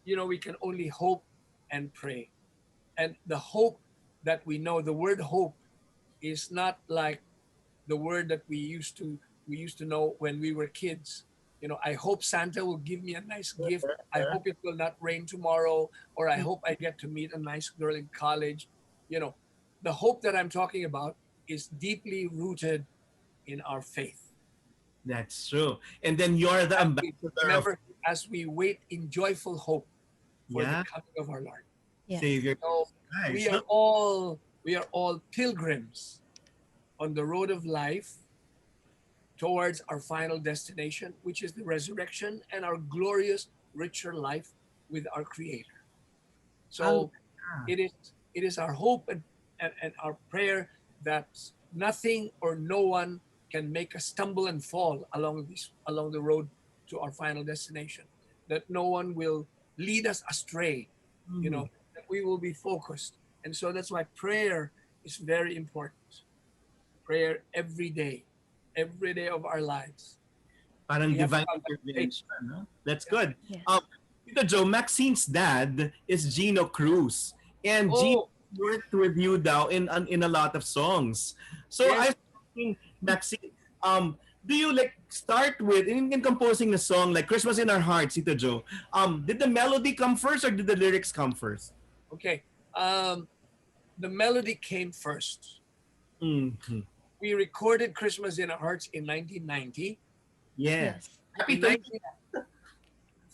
Mm-hmm. we can only hope and pray. And the hope that we know, the word hope is not like the word that we used to know when we were kids. I hope Santa will give me a nice gift. I hope it will not rain tomorrow, or I hope I get to meet a nice girl in college. You know, the hope that I'm talking about is deeply rooted in our faith. That's true. And then you're the ambassador of Remember, as we wait in joyful hope for Yeah. the coming of our Lord. Yes. Savior. So Christ. we are all pilgrims on the road of life towards our final destination, which is the resurrection and our glorious, richer life with our Creator. So it is our hope and our prayer that nothing or no one can make us stumble and fall along the road to our final destination. That no one will lead us astray, that we will be focused. And so that's why prayer is very important. Prayer every day of our lives. Parang We have divine to have that faith. intervention. No? That's good. Yes. Tito Joe, Maxine's dad is Gino Cruz. And Gino worked with you daw in a lot of songs. So Yes. I was thinking, Maxine, do you like start with in composing a song like Christmas in Our Hearts, Tito Joe? Did the melody come first or did the lyrics come first? Okay. The melody came first. Mm-hmm. We recorded Christmas in Our Hearts in 1990. Yes. Happy In 30.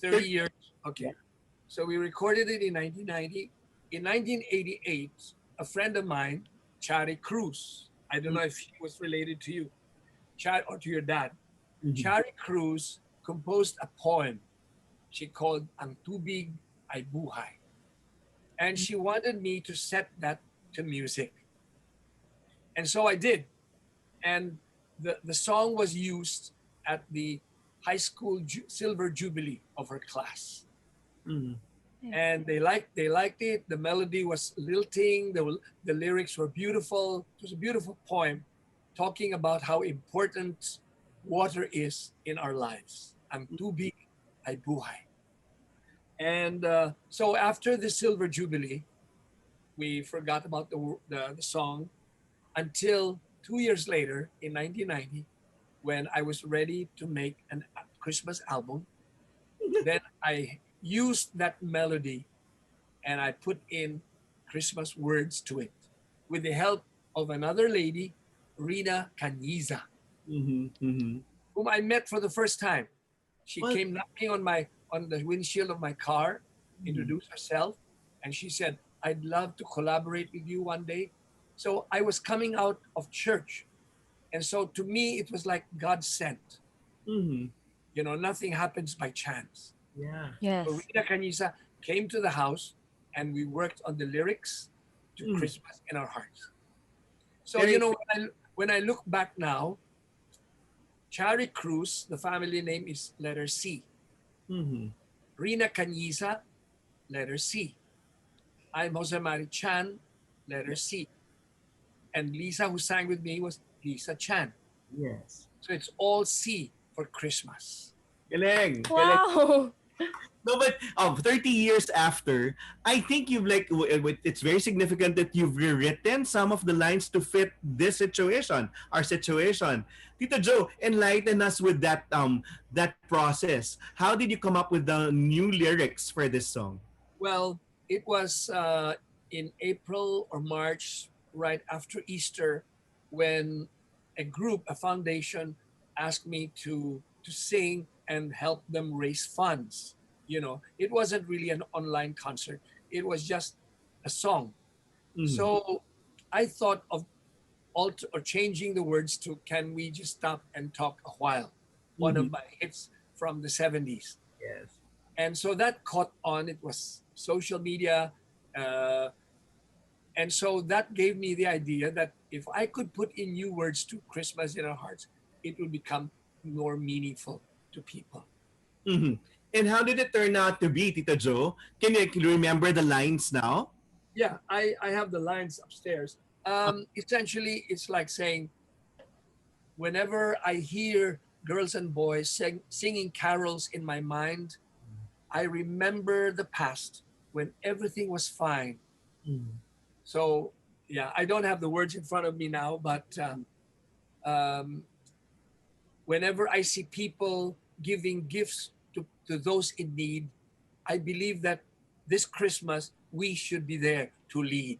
30 years. Okay. So we recorded it in 1990. In 1988, a friend of mine, Chari Cruz, I don't know if he was related to you, or to your dad. Chari Cruz composed a poem she called Ang Tubig Ay Buhay. And she wanted me to set that to music. And so I did. And the song was used at the high school silver jubilee of her class. And they liked it. The melody was lilting. The lyrics were beautiful. It was a beautiful poem talking about how important water is in our lives. Ang tubig ay buhay. And so after the silver jubilee, we forgot about the song until 2 years later in 1990, when I was ready to make a Christmas album. Then I used that melody and I put in Christmas words to it with the help of another lady, Rina Caniza, whom I met for the first time. She came knocking on the windshield of my car, introduced herself, and she said, "I'd love to collaborate with you one day." So I was coming out of church. And so to me, it was like God sent. Nothing happens by chance. Yeah. Yes. So Rina Caniza came to the house and we worked on the lyrics to Christmas in Our Hearts. So, when I look back now, Chari Cruz, the family name is letter C. Rina Caniza, letter C. I'm Jose Mari Chan, letter C. And Lisa, who sang with me, was Lisa Chan. Yes. So it's all C for Christmas. Galing. Wow. No, but 30 years after, I think you've it's very significant that you've rewritten some of the lines to fit this situation, our situation. Tito Joe, enlighten us with that process. How did you come up with the new lyrics for this song? Well, it was in April or March, right after Easter, when a foundation, asked me to sing and help them raise funds. It wasn't really an online concert. It was just a song. So I thought of changing the words to "Can We Just Stop and Talk a While?" One of my hits from the 70s. Yes. And so that caught on. It was social media. And so that gave me the idea that if I could put in new words to Christmas in Our Hearts, it will become more meaningful to people. And how did it turn out to be, Tito Joe? Can you remember the lines now? Yeah, I have the lines upstairs. Essentially, it's like saying, whenever I hear girls and boys singing carols in my mind, I remember the past when everything was fine. So, yeah, I don't have the words in front of me now, but whenever I see people giving gifts to those in need, I believe that this Christmas we should be there to lead.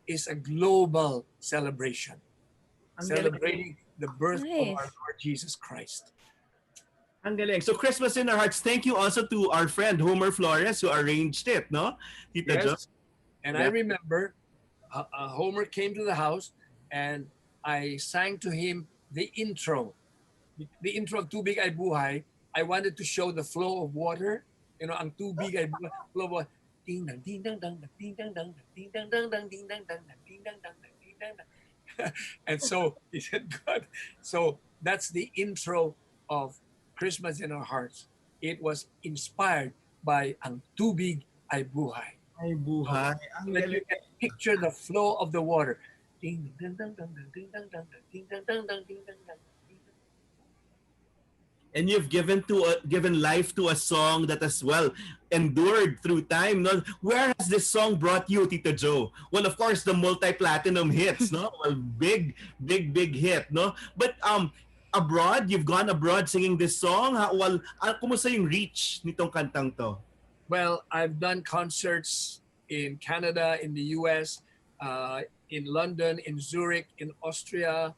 is a global celebration, Ang celebrating the birth of our Nice. Lord Jesus Christ. Ang galing. So Christmas in Our Hearts. Thank you also to our friend Homer Flores who arranged it, no? Tito Joe. Yes, and I remember Homer came to the house, and I sang to him the intro of Tubig Ay Buhay. I wanted to show the flow of water. You know, ang tubig ay buhay, flow of water. Ding dang ding dang dang ding dang dang ding dang dang dang ding dang dang ding dang dang ding dang dang. And so he said, "God." So that's the intro of Christmas in Our Hearts. It was inspired by ang tubig ay buhay. Ay buhay. So that you can picture the flow of the water. Ding dang dang dang dang ding dang dang dang ding dang dang dang ding dang dang. And you've given life to a song that as well endured through time. No? Where has this song brought you, Tito Joe? Well, of course, the multi-platinum hits, no? Well, big hit, no? But abroad, you've gone abroad singing this song. Well, kumusta yung reach nitong kantang to? Well, I've done concerts in Canada, in the US, in London, in Zurich, in Austria.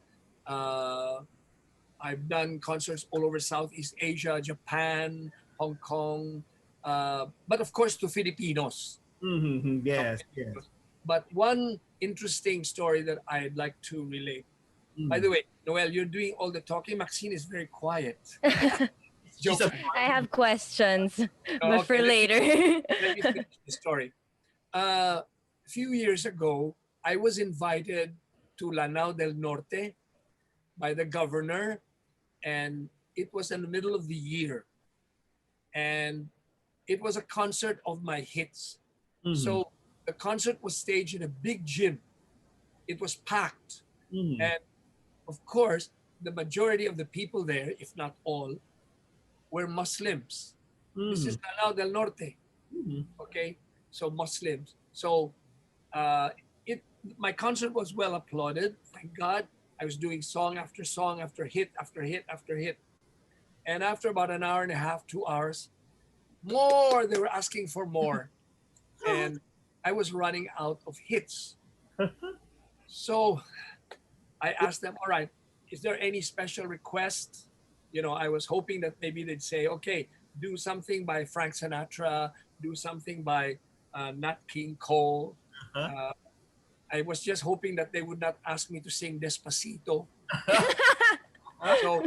I've done concerts all over Southeast Asia, Japan, Hong Kong, but of course to Filipinos. Mm-hmm. Yes, yes. But one interesting story that I'd like to relate. By the way, Noel, you're doing all the talking. Maxine is very quiet. She's a- I have questions, but for Okay, later. Let me finish the story. A few years ago, I was invited to Lanao del Norte by the governor, and it was in the middle of the year. And it was a concert of my hits. So the concert was staged in a big gym. It was packed. And of course, the majority of the people there, if not all, were Muslims. This is Lanao del Norte. Okay, so Muslims. So my concert was well applauded. Thank God. I was doing song after song after hit after hit after hit. And after about an hour and a half, 2 hours, more, they were asking for more. And I was running out of hits. So I asked them, all right, is there any special request? You know, I was hoping that maybe they'd say, okay, do something by Frank Sinatra, do something by Nat King Cole. I was just hoping that they would not ask me to sing Despacito. So,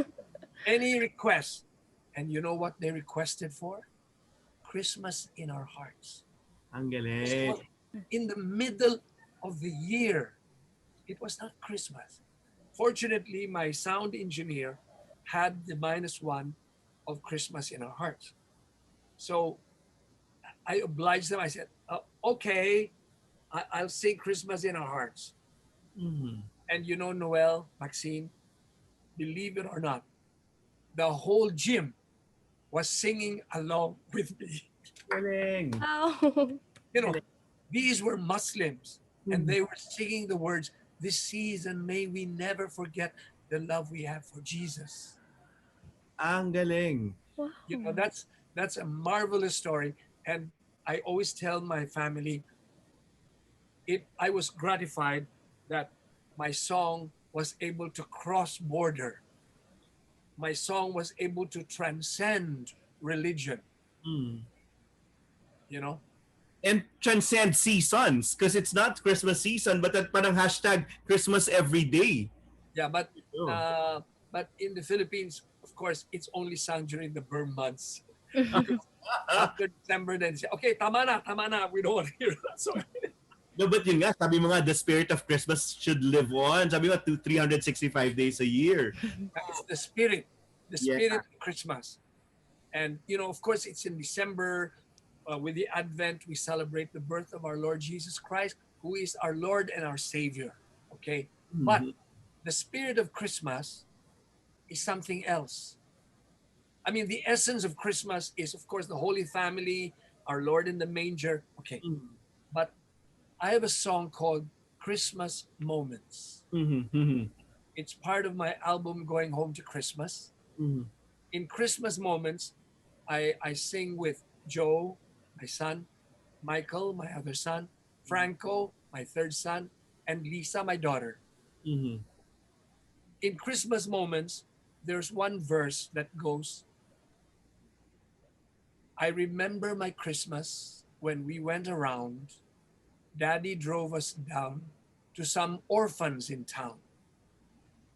any request. And you know what they requested for? Christmas in Our Hearts. Ang This galing. was in the middle of the year. It was not Christmas. Fortunately, my sound engineer had the -1 of Christmas in Our Hearts. So I obliged them. I said, okay, I'll sing Christmas in Our Hearts. And you know, Noel, Maxine, believe it or not, the whole gym was singing along with me. Galing. Wow. You know, these were Muslims, and they were singing the words, "This season may we never forget the love we have for Jesus." Ang galing. You know, that's a marvelous story. And I always tell my family, I was gratified that my song was able to cross border. My song was able to transcend religion. You know? And transcend seasons because it's not Christmas season but that parang hashtag Christmas every day. Yeah, but in the Philippines, of course, it's only sung during the burn months. After December, then say, okay, tama na, we don't want to hear that song. No, but yun nga, sabi mo nga, the spirit of Christmas should live on. Sabi mo, 365 days a year. It's the spirit of Christmas. And, you know, of course, it's in December. With the Advent, we celebrate the birth of our Lord Jesus Christ, who is our Lord and our Savior. Okay? But the spirit of Christmas is something else. I mean, the essence of Christmas is, of course, the Holy Family, our Lord in the manger. Okay. But I have a song called Christmas Moments. It's part of my album Going Home to Christmas. In Christmas Moments, I sing with Joe, my son, Michael, my other son, Franco, my third son, and Lisa, my daughter. Mhm. In Christmas moments, there's one verse that goes, I remember my Christmas when we went around. Daddy drove us down to some orphans in town.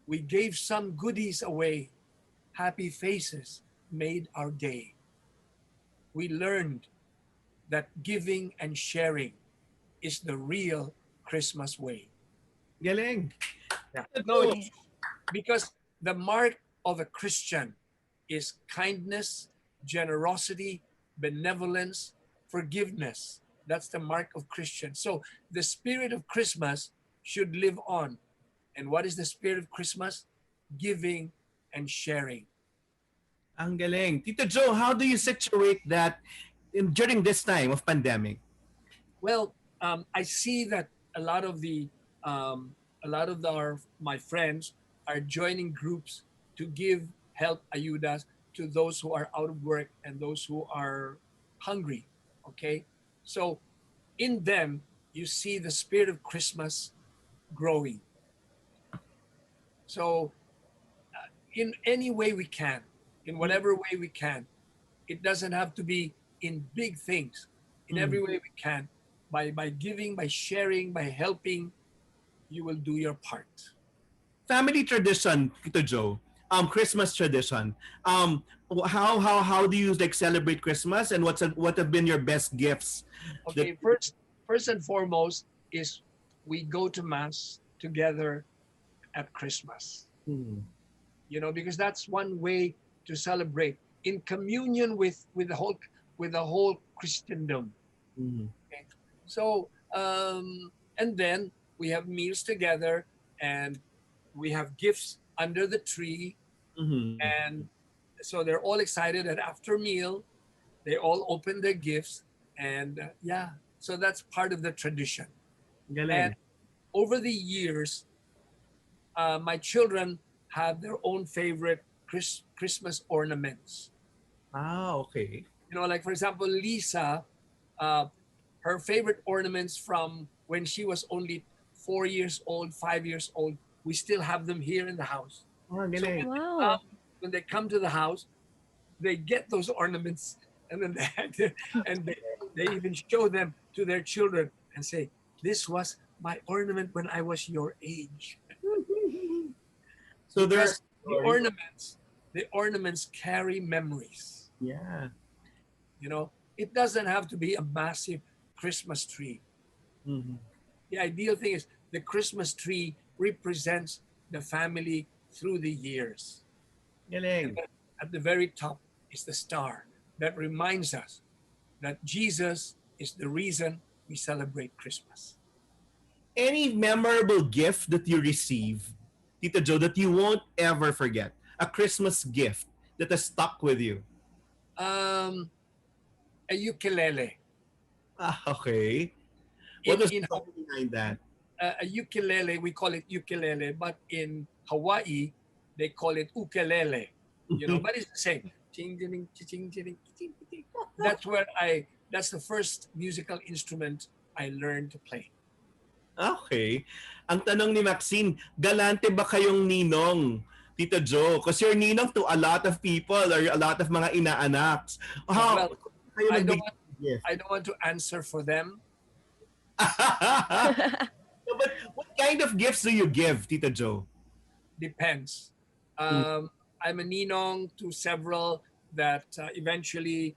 We gave some goodies away. Happy faces made our day. We learned that giving and sharing is the real Christmas way. Galing. Yeah. No, Nice. because the mark of a Christian is kindness, generosity, benevolence, forgiveness. That's the mark of Christian. So the spirit of Christmas should live on. And what is the spirit of Christmas? Giving and sharing. Ang galing. Tito Joe, how do you situate that during this time of pandemic? Well, I see that a lot of the my friends are joining groups to give help ayudas to those who are out of work and those who are hungry. Okay, so in them you see the spirit of Christmas growing. So in any way we can, in whatever way we can, it doesn't have to be in big things. In every way we can, by giving, by sharing, by helping, you will do your part. Family tradition, Tito Joe. Christmas tradition. How do you like celebrate Christmas, and what have been your best gifts? Okay, first and foremost is we go to mass together at Christmas. Hmm. You know, because that's one way to celebrate in communion with the whole Christendom. Hmm. Okay? So and then we have meals together, and we have gifts under the tree, Hmm. and so they're all excited that after meal they all open their gifts, and yeah, so that's part of the tradition. And Galing. over the years, my children have their own favorite Christmas ornaments. Ah, okay. You know, like for example, Lisa, uh, her favorite ornaments from when she was only 4 years old, 5 years old, we still have them here in the house. Ah, So galing. Wow. when they come to the house, they get those ornaments, and then they even show them to their children and say, "This was my ornament when I was your age." So there are Because stories. the ornaments carry memories. Yeah. You know, it doesn't have to be a massive Christmas tree. Mhm. The ideal thing is the Christmas tree represents the family through the years. And Galing. then at the very top is the star that reminds us that Jesus is the reason we celebrate Christmas. Any memorable gift that you receive, Tito Joe, that you won't ever forget? A Christmas gift that has stuck with you. Um, a ukulele. Ah, okay. What was the In story behind that? a ukulele, we call it ukulele, but in Hawaii, they call it ukulele. You know, but it's the same. Ching, ching, ching, ching, ching, ching. That's the first musical instrument I learned to play. Okay. Ang tanong ni Maxine, galante ba kayong ninong, Tito Joe? Because you're ninong to a lot of people or a lot of mga inaanak. How Well, kayo I don't nagbigay want, ng gift? I don't want to answer for them. No, but what kind of gifts do you give, Tito Joe? Depends. Mm. I'm a ninong to several that eventually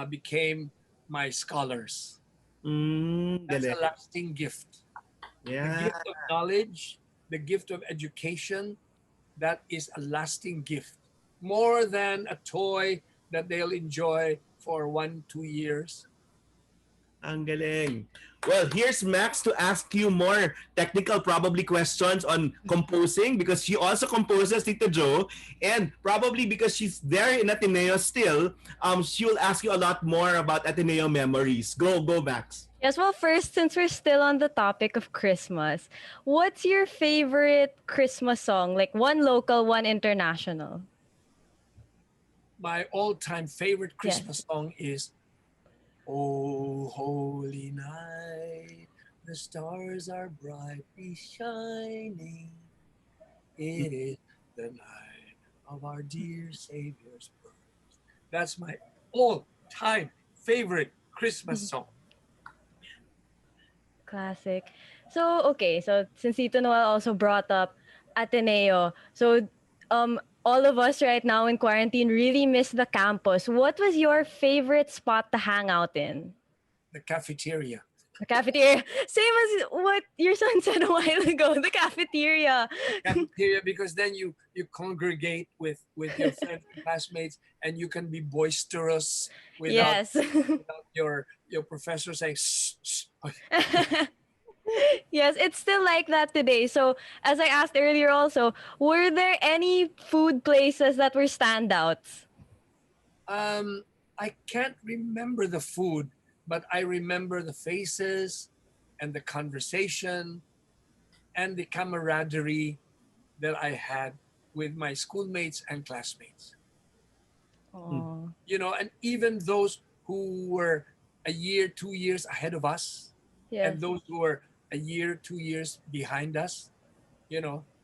became my scholars. That's a Galing. lasting gift. The Yeah. gift of knowledge, the gift of education, that is a lasting gift. More than a toy that they'll enjoy for 1, 2 years. Ang galing. Well, here's Max to ask you more technical probably questions on composing because she also composes, Tito Joe, and probably because she's there in Ateneo still, she will ask you a lot more about Ateneo memories. Go, Max. Yes, well, first, since we're still on the topic of Christmas, what's your favorite Christmas song? Like one local, one international. My all-time favorite Yes. Christmas song is "Oh Holy Night, The stars are brightly shining. It is the night of our dear Savior's birth. That's my all-time favorite Christmas song. Classic. So, okay. So, since Tito Noel also brought up Ateneo, so all of us right now in quarantine really miss the campus. What was your favorite spot to hang out in? The cafeteria. The cafeteria. Same as what your son said a while ago. The cafeteria. Cafeteria, because then you congregate with your friends and classmates, and you can be boisterous without, Yes. without your professor saying shh, shh. Yes, it's still like that today. So, as I asked earlier also, were there any food places that were standouts? I can't remember the food, but I remember the faces and the conversation and the camaraderie that I had with my schoolmates and classmates. Oh, And even those who were a year, 2 years ahead of us, yes. and those who were a year, 2 years behind us.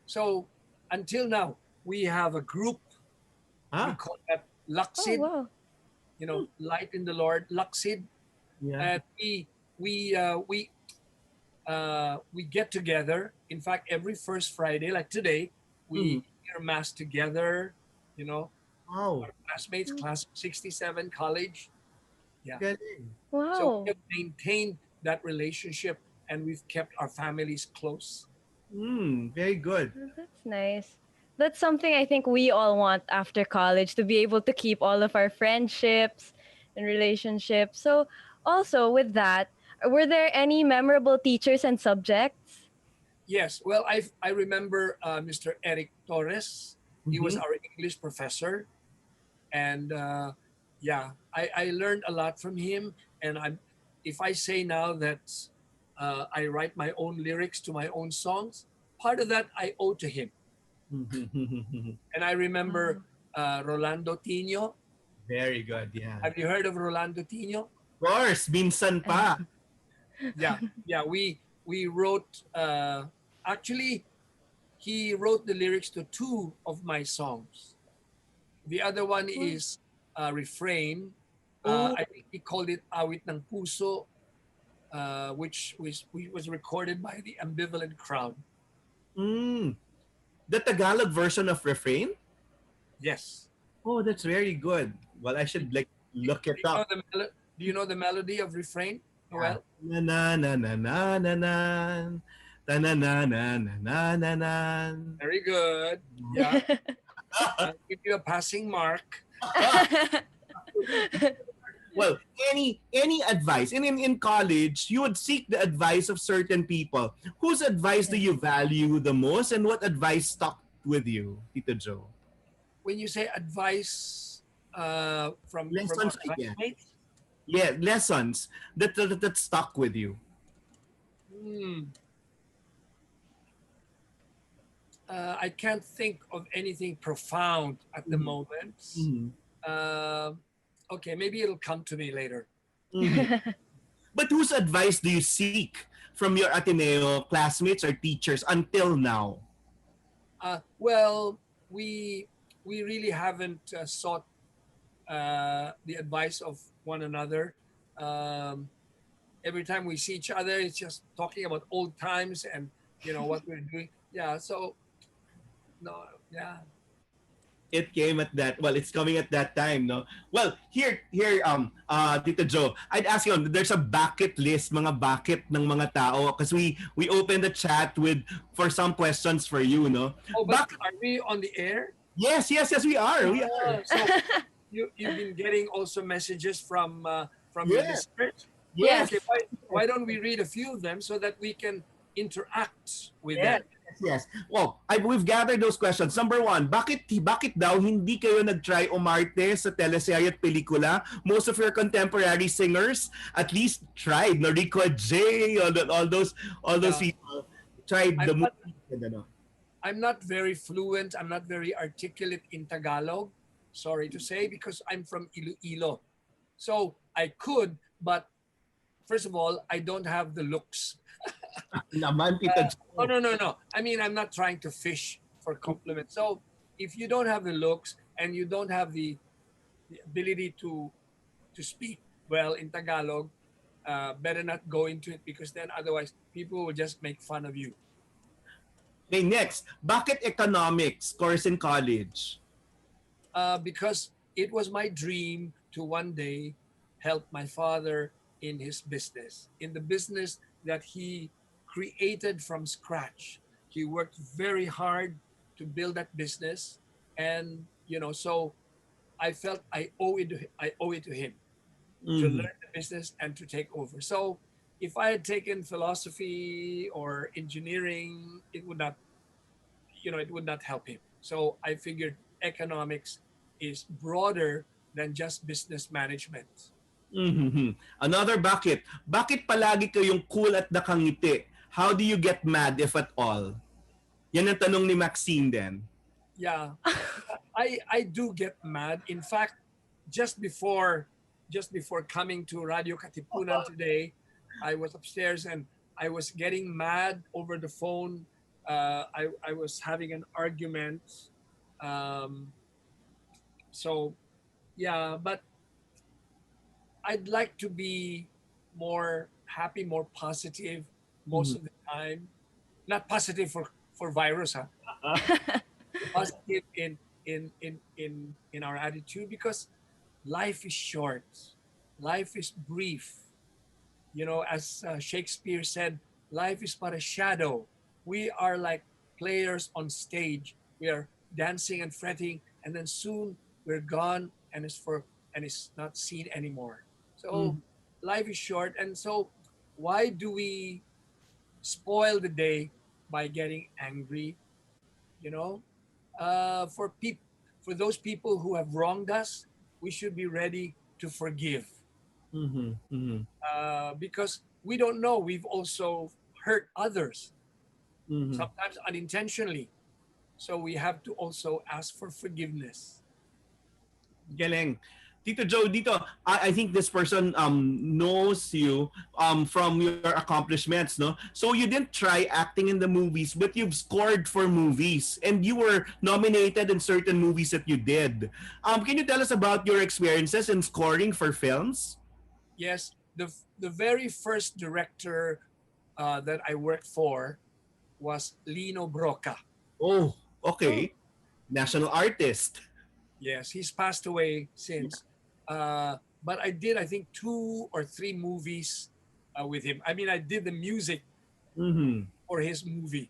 So until now, we have a group. We Ah, call that Oh, Luxid, wow. Light in the Lord, Luxid. yeah. And we get together. In fact, every first Friday, like today, Mhm. we hear mass together. Wow. Our classmates, class of '67 college. Yeah. Galing. So Wow. we have maintained that relationship, and we've kept our families close. Very good. That's nice. That's something I think we all want after college, to be able to keep all of our friendships and relationships. So, also with that, were there any memorable teachers and subjects? Yes. Well, I remember Mr. Eric Torres. He was Mhm. our English professor, and yeah, I learned a lot from him. And if I say now that I write my own lyrics to my own songs, part of that I owe to him. And I remember Wow. Rolando Tino. Very good, yeah. Have you heard of Rolando Tino? Of course, minsan pa. Yeah, yeah. We wrote. Actually, he wrote the lyrics to two of my songs. The other one is Refrain. Oh, I think he called it Awit ng Puso, which was recorded by the Ambivalent Crowd. mm. The Tagalog version of Refrain? Yes. Oh, that's very good. Well, I should look it up. Do you know the melody of Refrain, Yeah. Noel? Na na na na na na na. Ta na na na na na na na. Very good. Yeah. I'll give you a passing mark. Well, any advice in college, you would seek the advice of certain people. Whose advice do you value the most, and what advice stuck with you, Tito Joe? When you say advice from our Lessons, I guess. classmates, Yeah, lessons that stuck with you. hmm, I can't think of anything profound at the moment. Mhm. Uh, okay, maybe it'll come to me later. Mhm. But whose advice do you seek from your Ateneo classmates or teachers until now? Well, we really haven't sought the advice of one another. Um, every time we see each other, it's just talking about old times and what we're doing. Yeah. So no. Yeah. It came at that, well, it's coming at that time, no? Well, here Tito Joe, I'd ask you, there's a bucket list, mga bucket ng mga tao, because we opened the chat with for some questions for you, no? Oh, but are we on the air? Yes, we are, we are. So you've been getting also messages from your Yes. listeners. Yes. Okay, why don't we read a few of them so that we can interact with Yes, them? yes. Well, we've gathered those questions. Number one, bakit daw hindi kayo nag-try umarte sa teleserye at pelikula? Most of your contemporary singers at least tried. No, Rico J, all those Yeah. people tried the I'm not, movie. I'm not very fluent. I'm not very articulate in Tagalog. Sorry to say, because I'm from Iloilo. So I could, but first of all, I don't have the looks. Naman, Tito Oh, Joe. no. I mean, I'm not trying to fish for compliments. So if you don't have the looks and you don't have the ability to speak well in Tagalog, better not go into it because then otherwise people will just make fun of you. Okay, next. Bakit economics course in college? Because it was my dream to one day help my father in his business, in the business that he created from scratch. He worked very hard to build that business, and so I felt I owe it to him to Mhm. learn the business and to take over. So if I had taken philosophy or engineering, it would not help him. So I figured economics is broader than just business management. Mhm. Another bakit. Bakit palagi kayong cool at nakangiti? How do you get mad if at all? Yan ang tanong ni Maxine din. Yeah, I do get mad. In fact, just before just before coming to Radio Katipunan today, I was upstairs and I was getting mad over the phone. I was having an argument. Um, so yeah, but I'd like to be more happy, more positive most Mhm. of the time. Not positive for virus, huh? Positive in our attitude because life is short, life is brief. As Shakespeare said, life is but a shadow. We are like players on stage. We are dancing and fretting, and then soon we're gone, and it's not seen anymore. So Mhm. life is short, and so why do we spoil the day by getting angry? You know, for those people who have wronged us, we should be ready to forgive Mhm. Mhm. because we don't know. We've also hurt others, Mhm. sometimes unintentionally. So we have to also ask for forgiveness. Galing. Tito Joe, dito, I think this person knows you from your accomplishments, no? So you didn't try acting in the movies, but you've scored for movies and you were nominated in certain movies that you did. Can you tell us about your experiences in scoring for films? Yes, the very first director that I worked for was Lino Broca. Oh, Oh. okay. National artist. Yes, he's passed away since. But I did, I think, 2 or 3 movies with him. I mean, I did the music Mm-hmm. for his movies.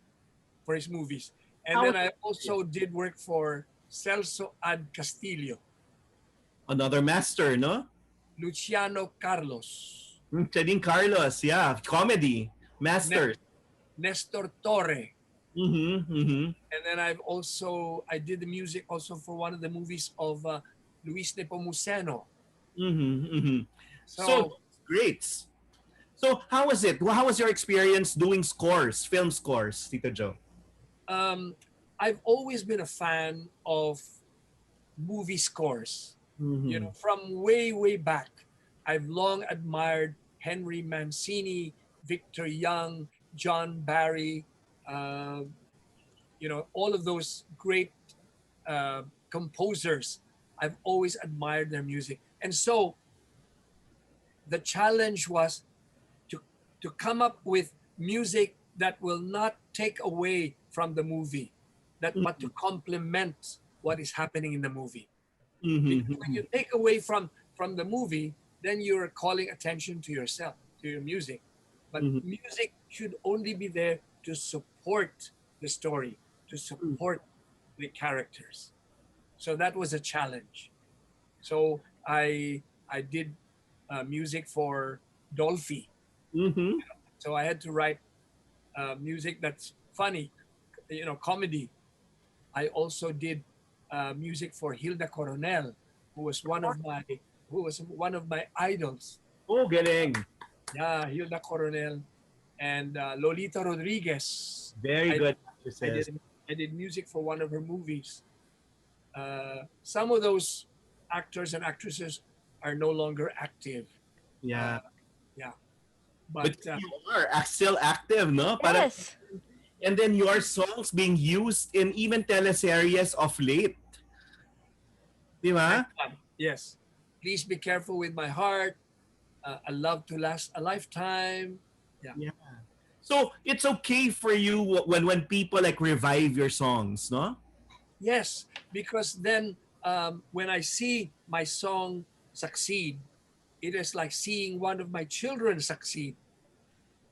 And How then I also did work for Celso Ad Castillo, another master, no? Luciano Carlos, Chadin Carlos, yeah, comedy Ne- masters. Nestor Torre. Mm-hmm. Mm-hmm. And then I did the music also for one of the movies of Luis Nepomuceno. Mm-hmm. Mm-hmm. So So great. So how was it? How was your experience doing scores, film scores, Tito Joe? um, I've always been a fan of movie scores. Mm-hmm. From way, way back, I've long admired Henry Mancini, Victor Young, John Barry, uh, all of those great composers. I've always admired their music. And so the challenge was to, to come up with music that will not take away from the movie, but to complement what is happening in the movie. Because when Mm-hmm. you take away from the movie, then you're calling attention to yourself, to your music. But Mm-hmm. music should only be there to support the story, to support the characters. So that was a challenge. So I did music for Dolphy. Mm-hmm. So I had to write music that's funny, comedy. I also did music for Hilda Coronel, who was one of my idols. Oh, galing. Yeah, Hilda Coronel and Lolita Rodriguez. Very I good I actresses. did I did music for one of her movies. Some of those actors and actresses are no longer active. Yeah. Uh, yeah. But you are still active, no? Parang, Yes. and then your songs being used in even teleseries of late. Di ba? Yes. Please be careful with my heart. A love to last a lifetime. Yeah. Yeah. So it's okay for you when people like revive your songs, no? Yes, because then when I see my song succeed, it is like seeing one of my children succeed.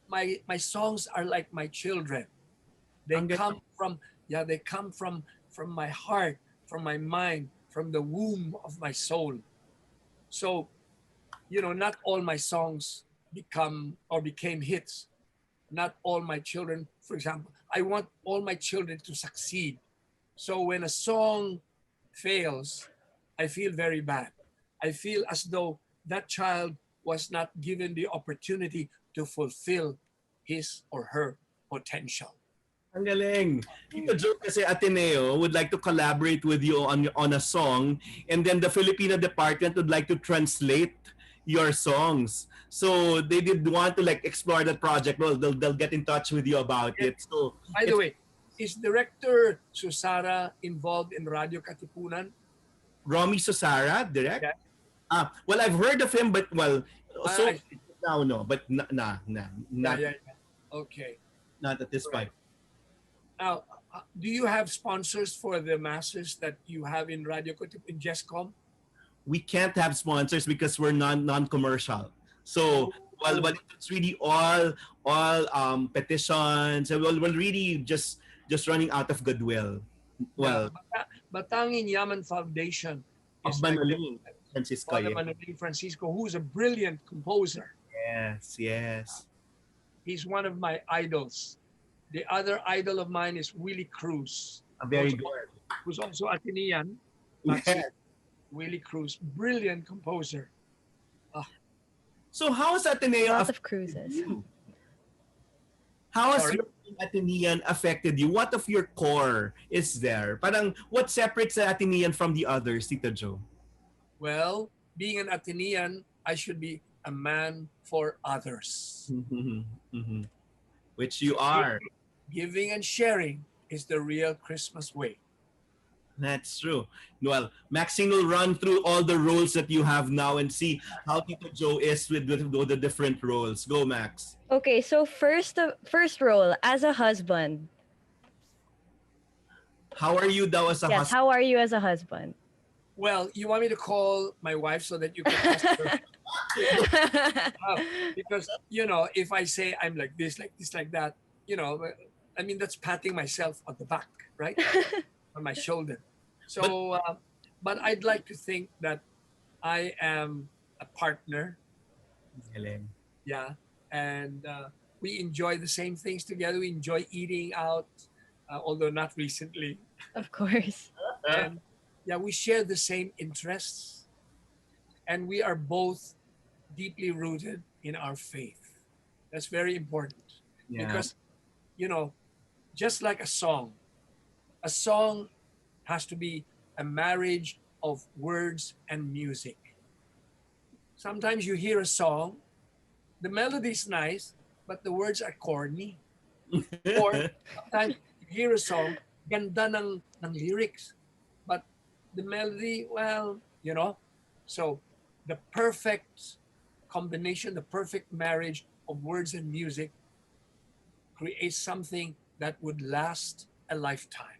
My songs are like my children. They Ang come from they come from my heart, from my mind, from the womb of my soul. So, not all my songs became hits. Not all my children, for example, I want all my children to succeed. So when a song fails, I feel very bad. I feel as though that child was not given the opportunity to fulfill his or her potential. Ang galing. Tito Joe kasi Ateneo would like to collaborate with you on a song, and then the Filipino department would like to translate your songs. So they did want to like explore that project. Well, they'll get in touch with you about it. So By the way, is Director Susara involved in Radio Katipunan? Romy Susara, direct? Yeah. Well, I've heard of him, but so I see. now no, but not Yeah. Okay. not at this point. Now, do you have sponsors for the masses that you have in Radio Katipunan, in Jescom? We can't have sponsors because we're non-commercial. So well, it's really all petitions, and we're really just running out of goodwill. Well, Batangin Yaman Foundation is like Francisco, Father Manoling Francisco, who's a brilliant composer. Yes. He's one of my idols. The other idol of mine is Willie Cruz. Very good. Who's also Atenean. Yes. Willie Cruz, brilliant composer. So how has Ateneo Lots of cruises. How has Sorry? your Atenean affected you? What of your core is there? Parang what separates the Atenean from the others, Tito Joe? Well, being an Atenean, I should be a man for others. Which you are. Giving and sharing is the real Christmas way. That's true. Well, Maxine will run through all the roles that you have now and see how Tito Joe is with the different roles. Go, Max. Okay, so first role as a husband. How are you daw as a Yes, husband? how are you as a husband? Well, you want me to call my wife so that you can ask her? Because, if I say I'm like this, like that, I mean, that's patting myself on the back, right? On my shoulder. So, but I'd like to think that I am a partner. Yeah. And we enjoy the same things together. We enjoy eating out, although not recently. Of course. And we share the same interests. And we are both deeply rooted in our faith. That's very important. Yeah. Because, just like a song has to be a marriage of words and music. Sometimes you hear a song, the melody is nice, but the words are corny. Or sometimes you hear a song, ganda ng lyrics, but the melody, well, so the perfect combination, the perfect marriage of words and music creates something that would last a lifetime.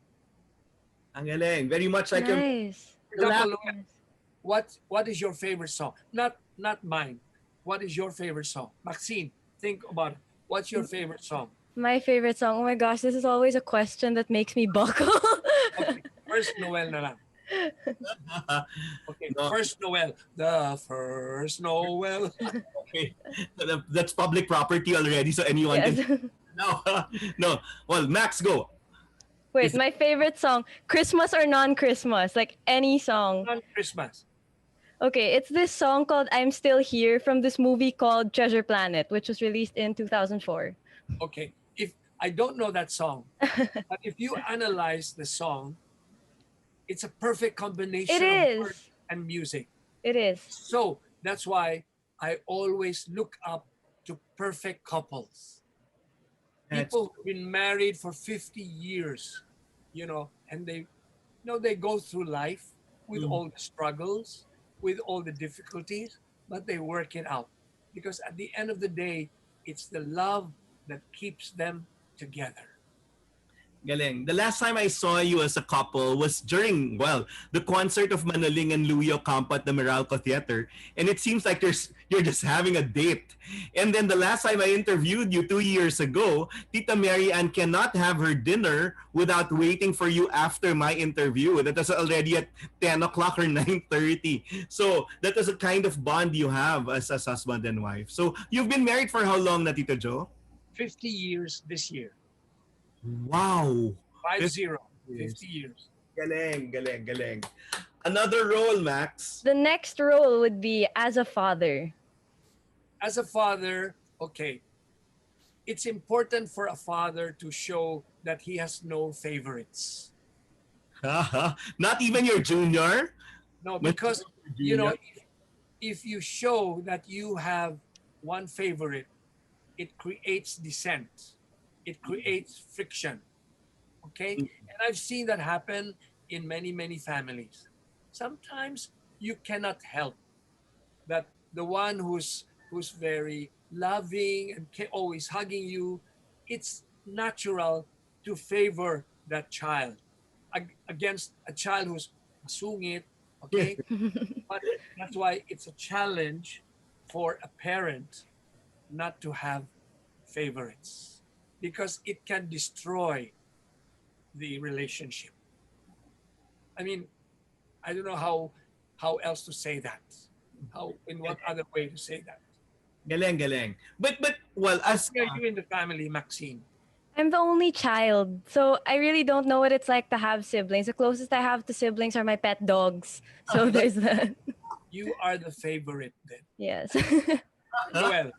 Ang galing. Very much like Nice. For example, what is your favorite song? Not mine. What is your favorite song? Maxine, think about it. What's your favorite song? My favorite song. Oh my gosh, this is always a question that makes me buckle. Okay, first Noel na lang. Okay, No. first Noel. The first Noel. Okay. That's public property already, so anyone Yes. can. No. Well, Max, go. Wait, my favorite song, Christmas or non-Christmas, like any song. On Christmas. Okay, it's this song called I'm Still Here from this movie called Treasure Planet, which was released in 2004. Okay, if I don't know that song, but if you analyze the song, it's a perfect combination It of is. words and music. It is. So that's why I always look up to perfect couples. That's People who've been married for 50 years, and they go through life with all the struggles, with all the difficulties, but they work it out. Because at the end of the day, it's the love that keeps them together. galing. The last time I saw you as a couple was during, the concert of Manoling and Louie Ocampo at the Meralco Theater. And it seems like you're just having a date. And then the last time I interviewed you 2 years ago, Tita Mary Ann cannot have her dinner without waiting for you after my interview. That was already at 10 o'clock or 9:30. So that was a kind of bond you have as husband and wife. So you've been married for how long na, Tito Joe? 50 years this year. Wow. 50 years. Galing, galing, galing. Another role, Max. The next role would be as a father. As a father, okay, it's important for a father to show that he has no favorites. Not even your junior? No, because, if you show that you have one favorite, it creates dissent. It creates friction. Okay? And I've seen that happen in many, many families. Sometimes you cannot help that the one who's very loving and always hugging you, it's natural to favor that child against a child who's masungit, okay? But that's why it's a challenge for a parent not to have favorites, because it can destroy the relationship. I mean, I don't know how else to say that. In what other way to say that? Galing, galing. But as Are you in the family, Maxine? I'm the only child, so I really don't know what it's like to have siblings. The closest I have to siblings are my pet dogs. So there's that. You are the favorite then. Yes. Noel.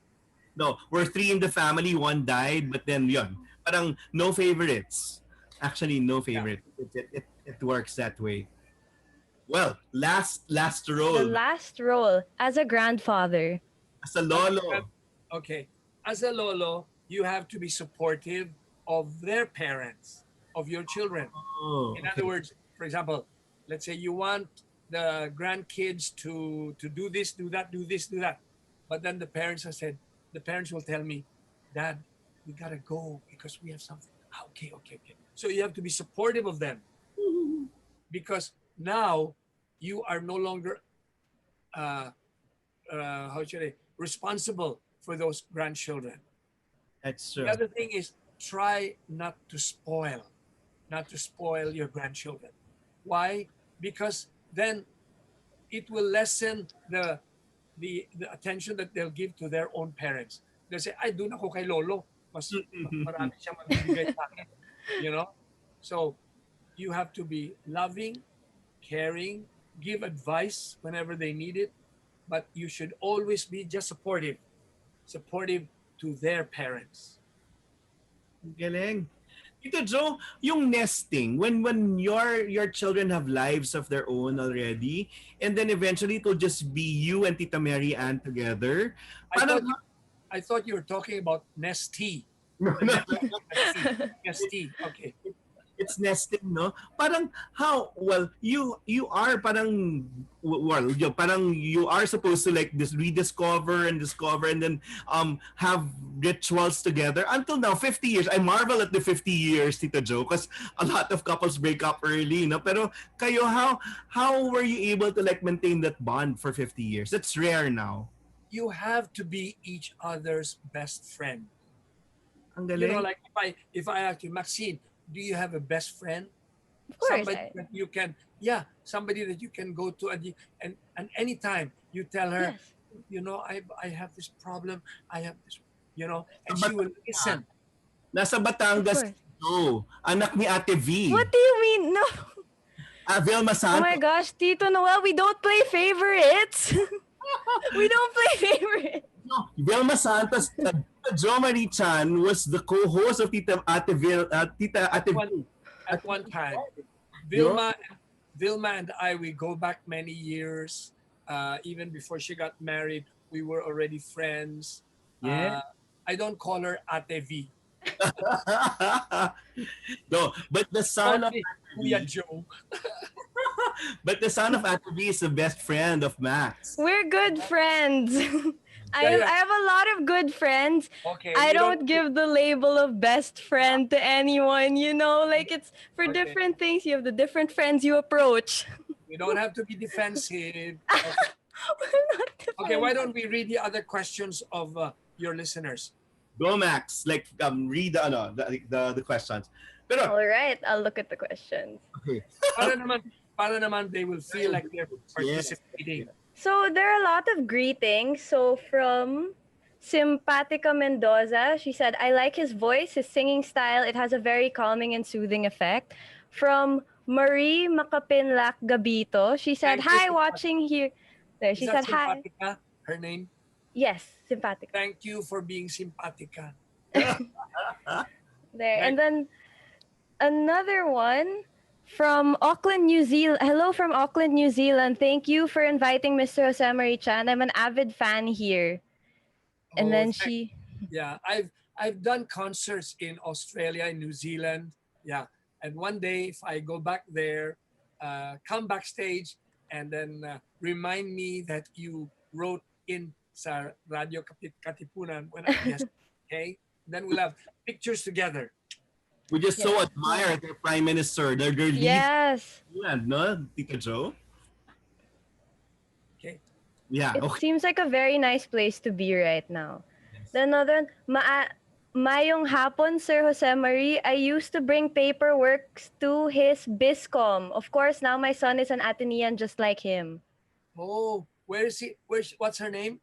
no, we're 3 in the family, 1 died, but then yun, parang no favorites. Actually, no favorite. Yeah. It works that way. Well, last role. The last role as a grandfather. As a lolo. Okay. As a lolo, you have to be supportive of their parents, of your children. Oh, in other words, for example, let's say you want the grandkids to do this, do that, do this, do that. But then the parents will tell me, Dad, we gotta go because we have something. Okay. So you have to be supportive of them. Because now you are no longer responsible for those grandchildren. That's true. The other thing is, try not to spoil your grandchildren. Why? Because then it will lessen the attention that they'll give to their own parents. They'll say, ay, doon ako kay lolo. Mas marami siyang magbibigay sa akin. So you have to be loving, caring, give advice whenever they need it, but you should always be just supportive to their parents. Galing. Tito Joe, yung nesting, when your children have lives of their own already, and then eventually it will just be you and Tita Mary Ann together. I thought you were talking about nesty. Nesty. Okay. It's nesting, no? Parang how you are parang you are supposed to like this rediscover and discover and then have rituals together until now 50 years. I marvel at the 50 years, Tito Joe, because a lot of couples break up early, no? Pero kayo, how were you able to like maintain that bond for 50 years? That's rare now. You have to be each other's best friend. Ang galing. Like if I ask you, Maxine, do you have a best friend? Of course. Somebody that you can go to and anytime you tell her, yes. I have this problem, I have this, and she will listen. Nasa Batangas, anak ni Ate V. What do you mean? No. Vilma Santos. Oh my gosh, Tito Noel, we don't play favorites. We don't play favorites. No, Vilma Santos, Joe Marie Chan was the co-host of Tita Ate V. At one time. Vilma and I, we go back many years. Even before she got married, we were already friends. Yeah. I don't call her Ate V. No, but the son of Only Kuya Ate V, Joe. but the son of Ate V is the best friend of Max. We're good friends. Yeah. I have a lot of good friends. Okay. I you don't give the label of best friend to anyone, you know? Like it's for Okay. different things. You have the different friends you approach. You don't have to be defensive. Okay. We're not Okay, why defensive. don't we read the other questions of your listeners? Go Max, like read the questions. Pero All right, I'll look at the questions. okay. Para naman they will feel like they're Yes. participating. So there are a lot of greetings. So from Simpatica Mendoza, she said, I like his voice, his singing style. It has a very calming and soothing effect. From Marie Macapinlac Gabito, she said, Thank you, hi, Simpatica. watching here. There, she Is said, that hi. Simpatica, her name? Yes, Simpatica. Thank you for being Simpatica. There. And then another one from Auckland, New Zealand. Hello from Auckland, New Zealand. Thank you for inviting Mr. Josemarie Chan. I'm an avid fan here. And Oh, then thank- she... Yeah, I've done concerts in Australia, in New Zealand. Yeah, and one day if I go back there, come backstage and then remind me that you wrote in sa Radio Katipunan when I guess. Okay, then we'll have pictures together. We just so admire their prime minister, their lead. Yes. Yeah, no, Tito Joe. Okay. Yeah. It Okay. seems like a very nice place to be right now. Then another one, Mayong hapon, Sir Josemarie. I used to bring paperwork to his BISCOM. Of course, now my son is an Atenean just like him. Oh, where is he? What's her name?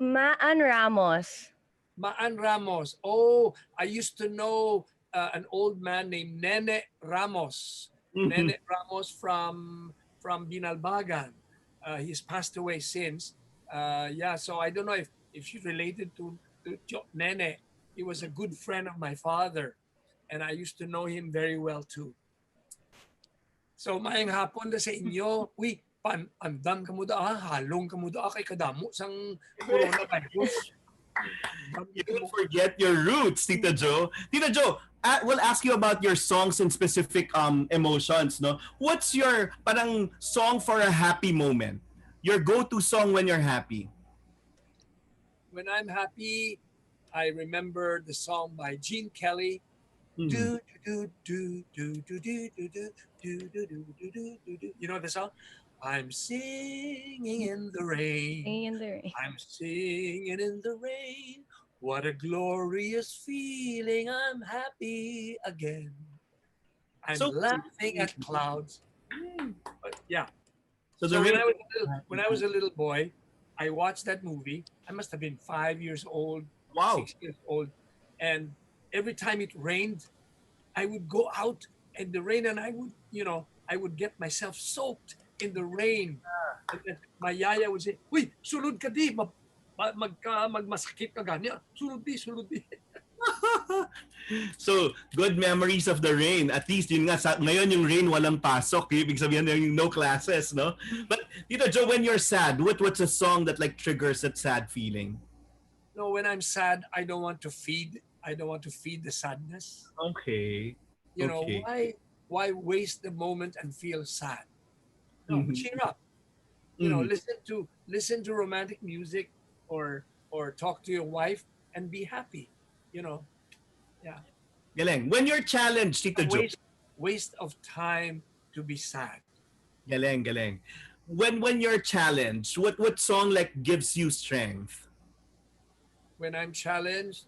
Maan Ramos. Maan Ramos. Oh, I used to know an old man named Nene Ramos. Nene Ramos from Binalbagan. He's passed away since. Yeah, so I don't know if she's related to Nene. He was a good friend of my father, and I used to know him very well too. So maayong hapon na sa inyo. Uy, andam ka mo da, halong ka mo da kay kadamo sang coronavirus. You don't forget your roots, Tito Joe. Tito Joe, we'll ask you about your songs and specific emotions. No, what's your parang song for a happy moment? Your go-to song when you're happy. When I'm happy, I remember the song by Gene Kelly. Do do do do do do do do do do do do do do. You know the song? I'm singing in the rain. I'm singing in the rain. What a glorious feeling. I'm happy again. I'm laughing at clouds. But yeah. So when I was a little boy, I watched that movie. I must have been 5 years old, Wow. 6 years old. And every time it rained, I would go out in the rain and I would get myself soaked in the rain. And then my yaya would say, "Uy, sulod ka di, magmasakit ka ganyan. Sulod di. So, good memories of the rain. At least yun nga, ngayon yung rain walang pasok. Ibig sabihin yung no classes, no? But, Tito Joe, when you're sad, what's a song that like triggers that sad feeling? No, when I'm sad, I don't want to feed the sadness. Okay. You know, why waste the moment and feel sad? No, cheer up. You know, listen to romantic music or talk to your wife and be happy. You know. Yeah. Galing. When you're challenged, Tito Joe. Waste of time to be sad. Galing. When you're challenged, what song like gives you strength? When I'm challenged,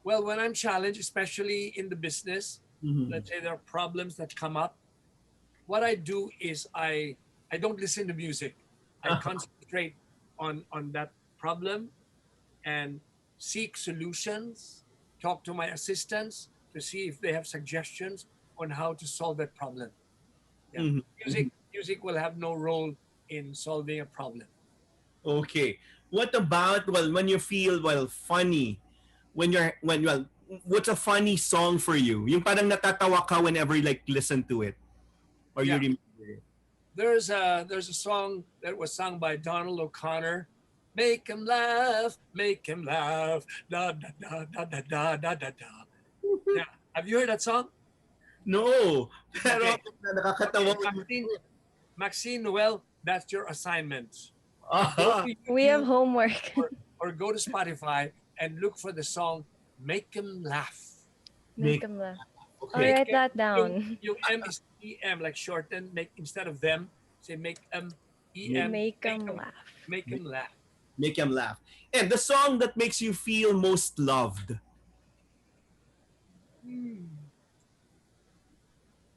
well, when I'm challenged, especially in the business, let's say there are problems that come up, what I do is I don't listen to music. I concentrate on that problem and seek solutions, talk to my assistants to see if they have suggestions on how to solve that problem. Yeah. Music will have no role in solving a problem. Okay. What about when you feel funny? What's a funny song for you? Yung parang natatawa ka whenever you like listen to it, or you remember it. there's a song that was sung by Donald O'Connor. Make him laugh, da da da da da da da da da. Yeah, have you heard that song? No. Pero Okay. nakakatawa. Maxine, Noel, that's your assignment. Go Ah, to We have YouTube homework. or go to Spotify and look for the song "Make Him Laugh." Make them laugh. I'll okay. write that down. Yung M is EM, like shorten. Make instead of them, say make EM. Make them laugh. Make him laugh. Make him laugh. And the song that makes you feel most loved.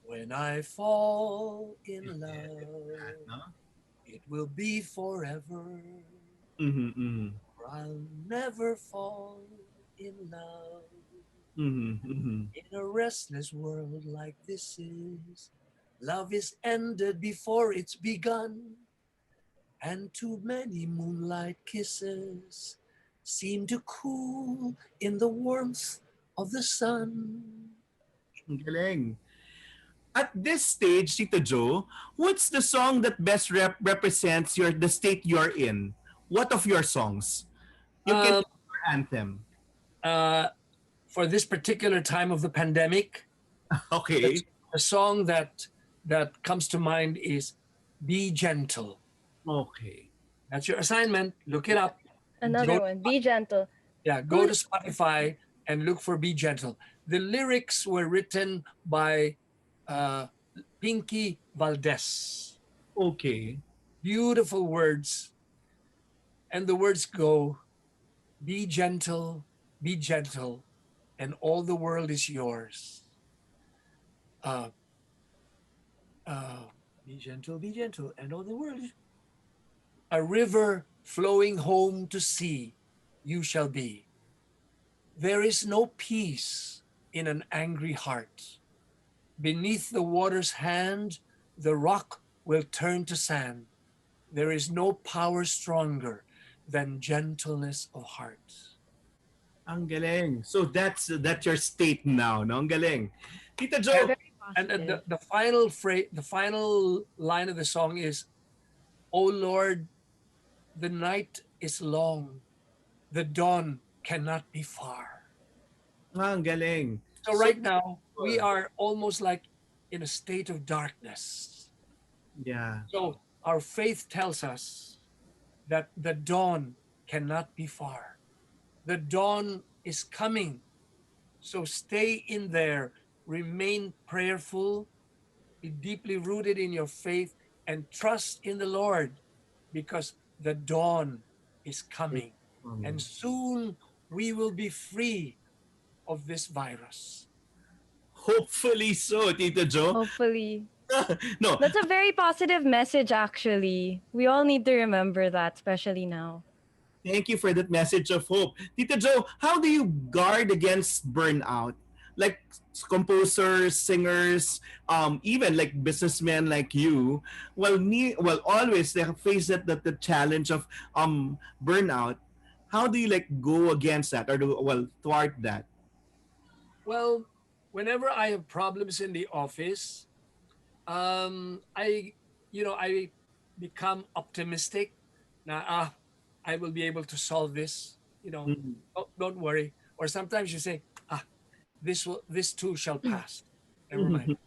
When I fall in love, it will be forever. Or I'll never fall in love. In a restless world like this is, love is ended before it's begun, and too many moonlight kisses seem to cool in the warmth of the sun. Ang galing. At this stage, Tito Joe, what's the song that best represents the state you're in? What of your songs? You can your anthem. For this particular time of the pandemic, Okay. the song that comes to mind is "Be Gentle." Okay. That's your assignment. Look it up. Another Go- one. Be gentle. Yeah, go to Spotify and look for "Be Gentle." The lyrics were written by Pinky Valdez. Okay. Beautiful words. And the words go, be gentle, and all the world is yours. Be gentle, and all the world is... A river flowing home to sea, you shall be. There is no peace in an angry heart. Beneath the water's hand, the rock will turn to sand. There is no power stronger than gentleness of heart. Ang galing. So that's your state now, no? Ang galing. Tito Joe. And the final phrase, the final line of the song is, "O Lord, the night is long, the dawn cannot be far." Ang galing. So right now, we are almost like in a state of darkness. Yeah. So our faith tells us that the dawn cannot be far. The dawn is coming. So stay in there, remain prayerful, be deeply rooted in your faith, and trust in the Lord, because the dawn is coming. And soon we will be free of this virus. Hopefully so, Tito Joe. Hopefully. No. That's a very positive message, actually. We all need to remember that, especially now. Thank you for that message of hope. Tito Joe, how do you guard against burnout? Like composers, singers, even like businessmen like you, always they face the challenge of burnout. How do you like go against that or thwart that? Well, whenever I have problems in the office, I become optimistic. Now, I will be able to solve this. Don't worry. Or sometimes you say, this too shall pass. Never mind.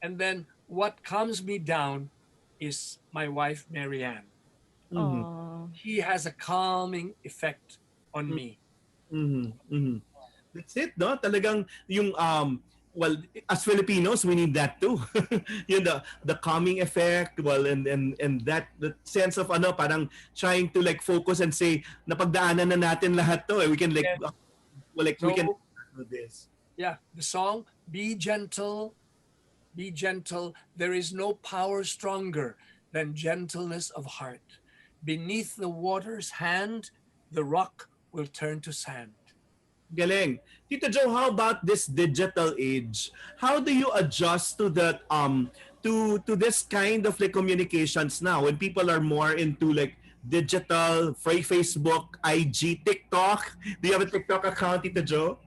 And then what calms me down is my wife, Marianne. Aww. She has a calming effect on me. That's it, no? Talagang yung as Filipinos, we need that too. The calming effect, and that the sense of parang trying to like focus and say napagdaanan na natin lahat to. We can we can do this. Yeah, the song Be Gentle, there is no power stronger than gentleness of heart. Beneath the water's hand, the rock will turn to sand. Galing. Tito Joe, how about this digital age? How do you adjust to that to this kind of like communications now when people are more into like digital, Facebook, IG, TikTok? Do you have a TikTok account, Tito Joe?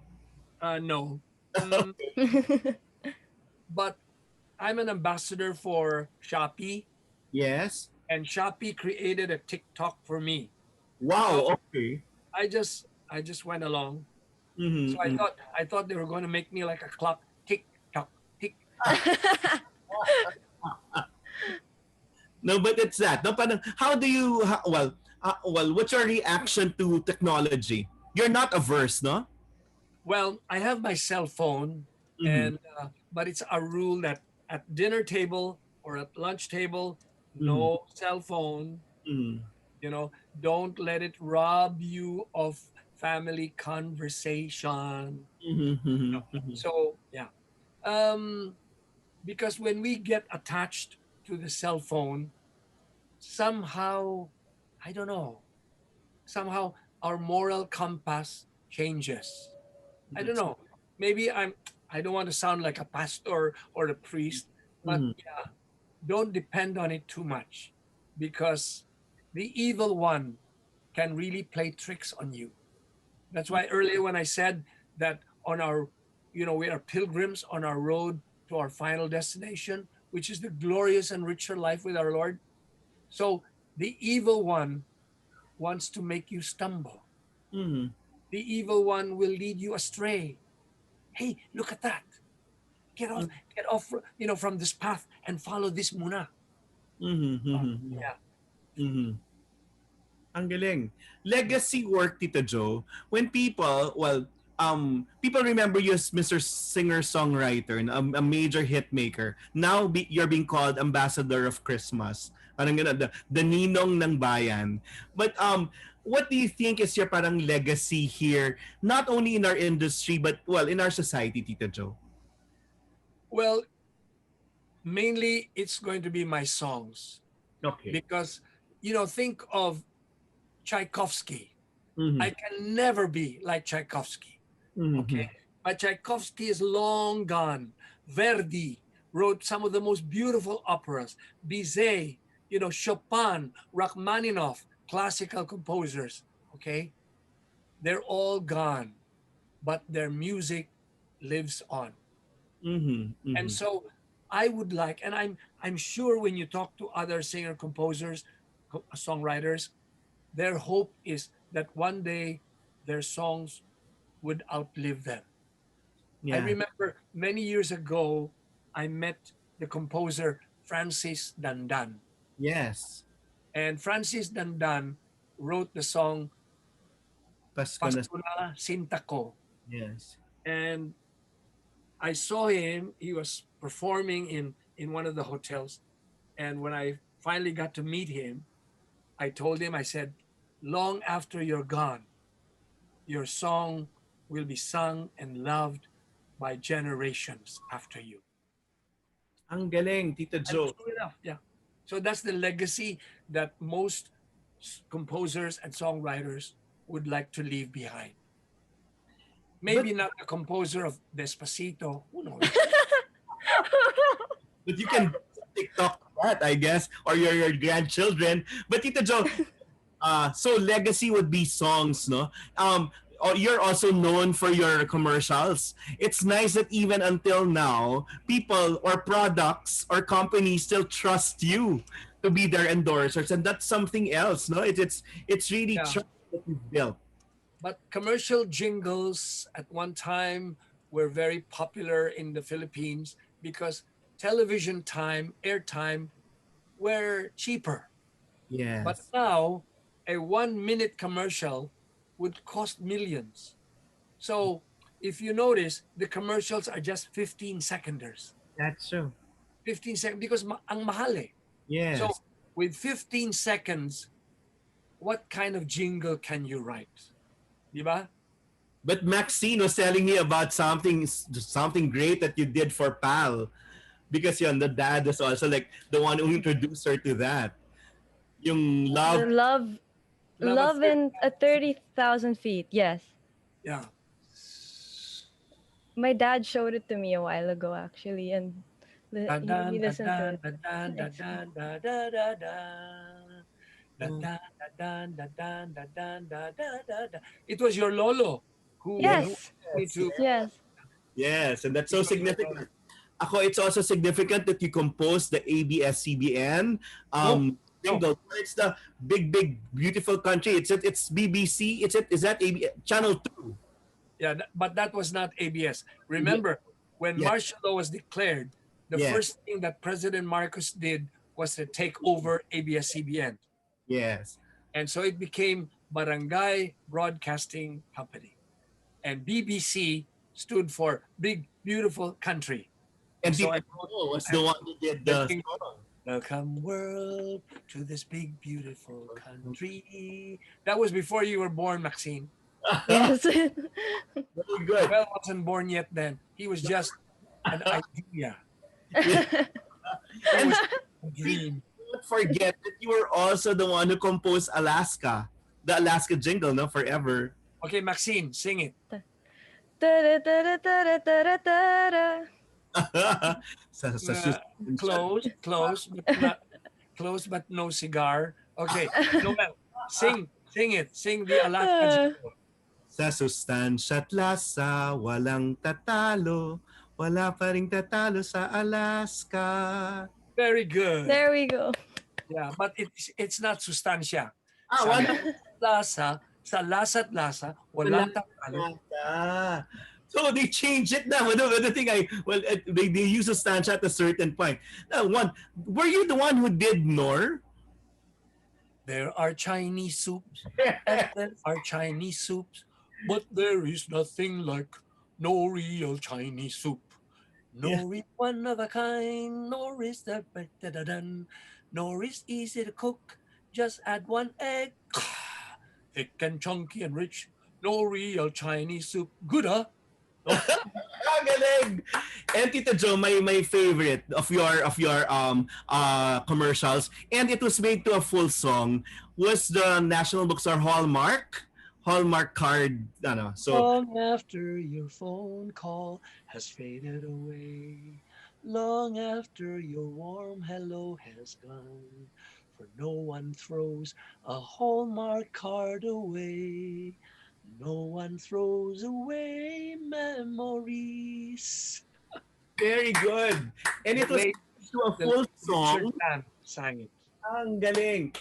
No. But I'm an ambassador for Shopee. Yes. and Shopee created a TikTok for me. Wow. Okay. I just went along. So Mm-hmm. I thought they were going to make me like a clock, tick tock, tick. No, but it's that. No, parang, how do you, well, what's your reaction to technology? You're not averse, no? Well, I have my cell phone, Mm-hmm. and but it's a rule that at dinner table or at lunch table, Mm-hmm. no cell phone. Mm-hmm. You know, don't let it rob you of family conversation. Mm-hmm. No. So yeah, um, because when we get attached to the cell phone, somehow, I don't know, somehow our moral compass changes. I don't That's, know. Maybe I don't want to sound like a pastor or a priest, but mm-hmm. yeah, don't depend on it too much because the evil one can really play tricks on you. That's why earlier when I said that on our, we are pilgrims on our road to our final destination, which is the glorious and richer life with our Lord. So the evil one wants to make you stumble. Mm-hmm. The evil one will lead you astray. Hey, look at that. Get off, from this path and follow this muna. Mm-hmm. Mm-hmm. Yeah. Mm-hmm. Ang galing. Legacy work, Tito Joe. When people remember you as Mr. Singer-songwriter, a major hit maker. Now, you're being called Ambassador of Christmas. Parang gano'n, the ninong ng bayan. But what do you think is your parang legacy here, not only in our industry, but, well, in our society, Tito Joe? Well, mainly it's going to be my songs Okay. because, think of Tchaikovsky. Mm-hmm. I can never be like Tchaikovsky. Mm-hmm. Okay. But Tchaikovsky is long gone. Verdi wrote some of the most beautiful operas. Bizet, Chopin, Rachmaninoff, classical composers. Okay. They're all gone, but their music lives on. Mm-hmm. And Mm-hmm. so I would like, and I'm sure when you talk to other singer composers, songwriters, their hope is that one day their songs would outlive them. I Yeah. remember many years ago, I met the composer Francis Dandan. Yes. And Francis Dandan wrote the song Pasko na. Pasko na Sinta Ko. Yes. And I saw him, he was performing in one of the hotels. And when I finally got to meet him, I told him, I said, long after you're gone, your song will be sung and loved by generations after you. Ang galing, Tito And Joe. true enough, yeah. So that's the legacy that most composers and songwriters would like to leave behind. Maybe not the composer of Despacito, who knows? But you can TikTok that, I guess, or your grandchildren. But Tito Joe, so legacy would be songs, no? You're also known for your commercials. It's nice that even until now, people or products or companies still trust you to be their endorsers, and that's something else, no? It's really Yeah. trust that you've built. But commercial jingles at one time were very popular in the Philippines because television time, airtime were cheaper. But Yes, now, a 1 minute commercial would cost millions. So, if you notice, the commercials are just 15 seconders. that's true. 15 seconds because ang mahal eh. Yes. So, with 15 seconds, what kind of jingle can you write? Diba? But Maxine was telling me about something great that you did for Pal. Because yun, the dad was also like the one who introduced her to that. Yung The love. love in at 30,000 feet. Yes. Yeah. My dad showed it to me a while ago, actually, and he Da-dan, listened to da-dan, it. da-dan, da-dan, da-da-da-da. Da-dan, da-dan, da-dan, da-dan, da-da-da-da. It was your lolo who Yes. me to Yes. Yes, and that's so significant. Ako, it's also significant that you composed the ABS-CBN jingle. It's the big, beautiful country. It's BBC. Is that Channel 2? Yeah, but that was not ABS. Remember, when martial law was declared, the first thing that President Marcos did was to take over ABS-CBN. Yes. And so it became Barangay Broadcasting Company. And BBC stood for Big Beautiful Country. And so Tito Joe was the one who did the song. Welcome world to this big beautiful country. That was before you were born, Maxine. Yes. Very good. Noel wasn't born yet then. He was just an idea. It was a dream. Don't forget that you were also the one who composed Alaska. The Alaska jingle, no? Forever. Okay, Maxine, sing it. Close, but no cigar. Okay, Noel, sing it. Sing the Alaska jingle. Sa sustansya't lasa, walang tatalo. Wala pa ring tatalo sa Alaska. Very good. There we go. Yeah, but it's not sustansya. Walang Lasa, sa lasa't lasa, walang tatalo. So they changed it now. The thing they use sustansya at a certain point. Now, were you the one who did Nor? There are Chinese soups, and there are Chinese soups, but there is nothing like no real Chinese soup. Nor is one of a kind, nor is the better than, nor is easy to cook. Just add one egg, thick and chunky and rich. No real Chinese soup. Good, huh? Galing. And Tito Joe, my favorite of your commercials, and it was made to a full song, was the National Bookstore Hallmark card. So long after your phone call has faded away, long after your warm hello has gone, for no one throws a Hallmark card away. No one throws away memories. very good. And it was to a full song. Sang it. Ang galing.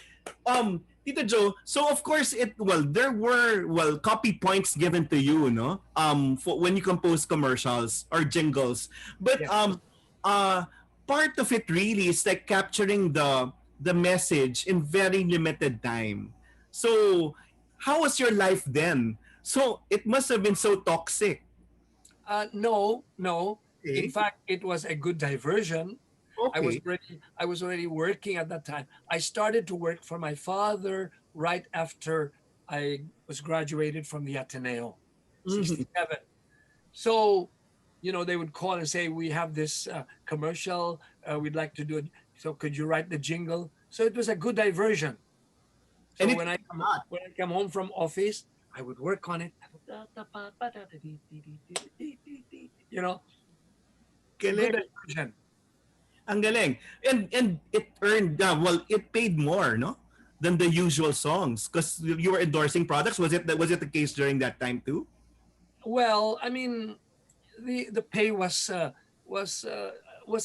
Tito Joe, so of course there were copy points given to you, no? For when you compose commercials or jingles. But part of it really is like capturing the message in very limited time. So how was your life then? So it must have been so toxic. No. Okay. In fact, it was a good diversion. Okay. I was already working at that time. I started to work for my father right after I was graduated from the Ateneo, 67. So, they would call and say, we have this commercial, we'd like to do it. So could you write the jingle? So it was a good diversion. So when I come home from office, I would work on it. Good diversion. Ang galing. And it earned, it paid more, no? Than the usual songs because you were endorsing products. Was it the case during that time too? Well, I mean, the pay was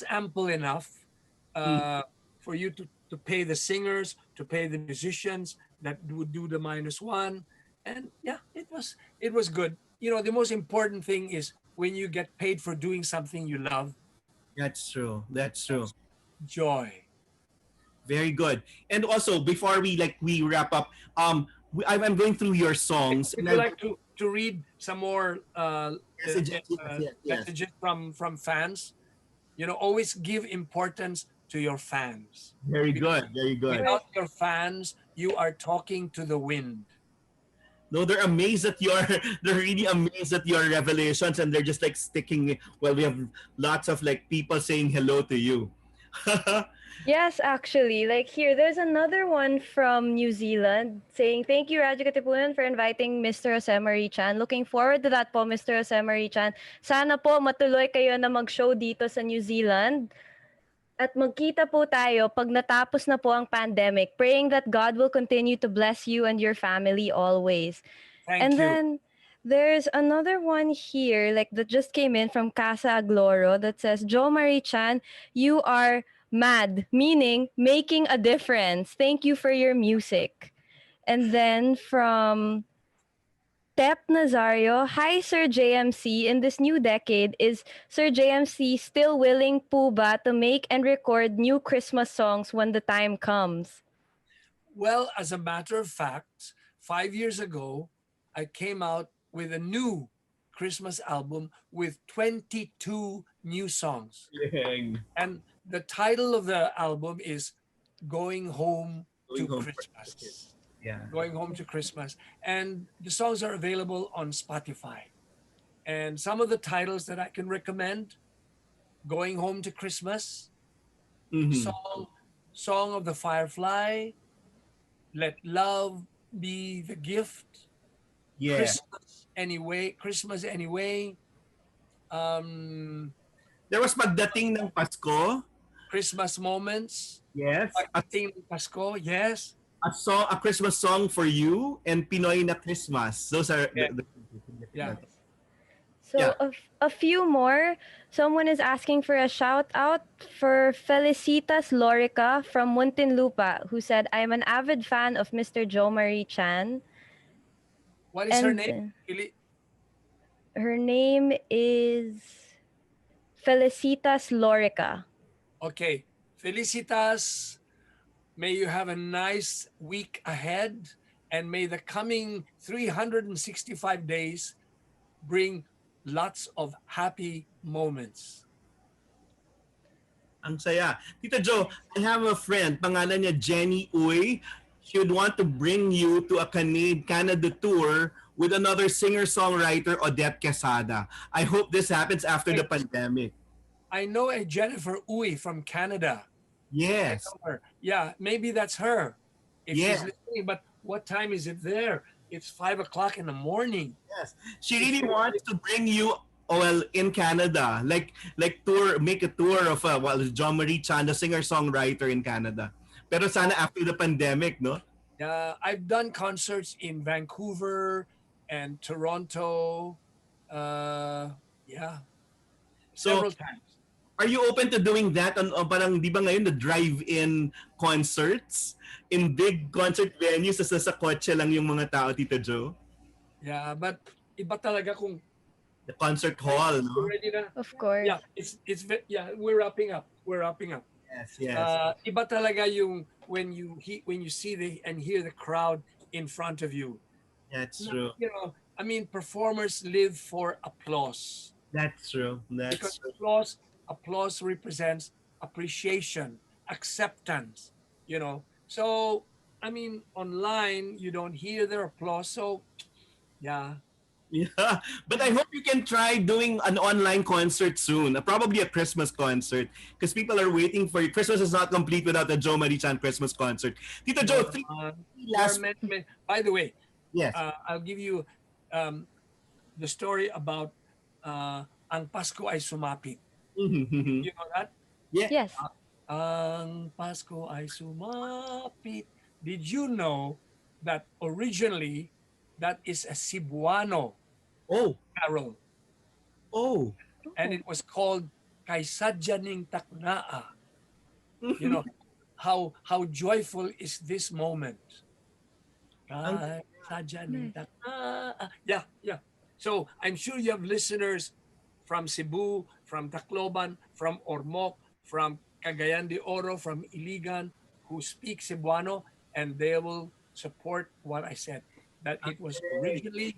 ample enough for you to pay the singers, to pay the musicians that would do the -1, and it was good. The most important thing is when you get paid for doing something you love. That's true. Joy. Very good. And also, before we wrap up, I'm going through your songs. Would you like to read some more messages from fans? Always give importance to your fans. Very good. Without your fans, you are talking to the wind. No, they're amazed at they're really amazed at your revelations, and they're just like sticking. Well, we have lots of people saying hello to you. Yes, actually. Here, there's another one from New Zealand saying, thank you, Radyo Katipunan, for inviting Mr. Jose Marie-chan. Looking forward to that po, Mr. Jose Marie-chan. Sana po matuloy kayo na mag-show dito sa New Zealand. At magkita po tayo pag natapos na po ang pandemic, praying that God will continue to bless you and your family always. Thank you. Then, There's another one here, like that just came in from Casa Agloro that says, Jo Marie Chan, you are mad, meaning making a difference. Thank you for your music. And then from Tep Nazario, hi Sir JMC. In this new decade, is Sir JMC still willing po ba to make and record new Christmas songs when the time comes? Well, as a matter of fact, 5 years ago, I came out with a new Christmas album with 22 new songs. And the title of the album is Going Home to Going Home for Christmas. Yeah. Going Home to Christmas. And the songs are available on Spotify. And some of the titles that I can recommend: Going Home to Christmas, Song of the Firefly, Let Love Be the Gift, Yeah. Christmas Anyway, There was Pagdating ng Pasko. Christmas Moments, Yes. Pagdating ng Pasko, yes. A Christmas song for you, and Pinoy na Christmas. Those are Yeah. So Yeah. a few more. Someone is asking for a shout out for Felicitas Lorica from Muntinlupa, who said, I'm an avid fan of Mr. Jo Marie Chan. What is her And name? her name is Felicitas Lorica. Okay. Felicitas, may you have a nice week ahead, and may the coming 365 days bring lots of happy moments. Ang saya. Tito Joe, I have a friend, pangalan niya Jenny Uy. She would want to bring you to a Canada tour with another singer-songwriter, Odette Quesada. I hope this happens after the pandemic. I know a Jennifer Uy from Canada. Yes. Yeah, maybe that's her. If Yeah. she's listening, but what time is it there? It's 5 o'clock in the morning. Yes. She really wants to bring you in Canada, like make a tour of Jo Marie Chan, the singer-songwriter in Canada. Pero sana after the pandemic, no? I've done concerts in Vancouver and Toronto. Several times. Are you open to doing that on parang di ba ngayon the drive-in concerts in big concert venues sa kotse lang yung mga tao, Tito Joe? Yeah, but iba talaga kung the concert hall, no? Ready na? Of course. Yeah, we're wrapping up. Yes. Iba talaga yung when you see and hear the crowd in front of you. That's true. You know, I mean, performers live for applause. That's true. Because applause represents appreciation, acceptance, you know. So, I mean, online, you don't hear their applause. So, yeah. Yeah, but I hope you can try doing an online concert soon, probably a Christmas concert, because people are waiting for you. Christmas is not complete without a Jo Marie Chan Christmas concert. Tito Joe, by the way, yes, I'll give you the story about Ang Pasko ay Sumapit. You know that? Yeah. Yes. Ang Pasko ay sumapit. Did you know that originally that is a Cebuano carol? Oh. And it was called Kay Sadyaning Taknaa. You know, how joyful is this moment? Kay Sadyaning Taknaa. Yeah. So I'm sure you have listeners from Cebu, from Tacloban, from Ormoc, from Cagayan de Oro, from Iligan, who speak Cebuano, and they will support what I said. That it was originally,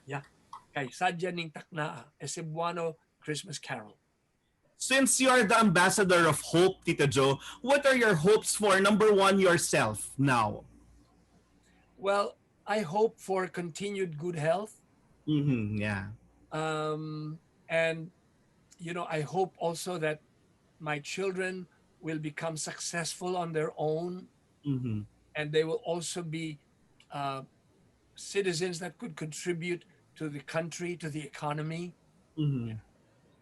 Kay Sadyaning Taknaa, a Cebuano Christmas carol. Since you are the ambassador of hope, Tito Joe, what are your hopes for, number one, yourself now? Well, I hope for continued good health. Yeah. And, you know, I hope also that my children will become successful on their own. And they will also be citizens that could contribute to the country, to the economy.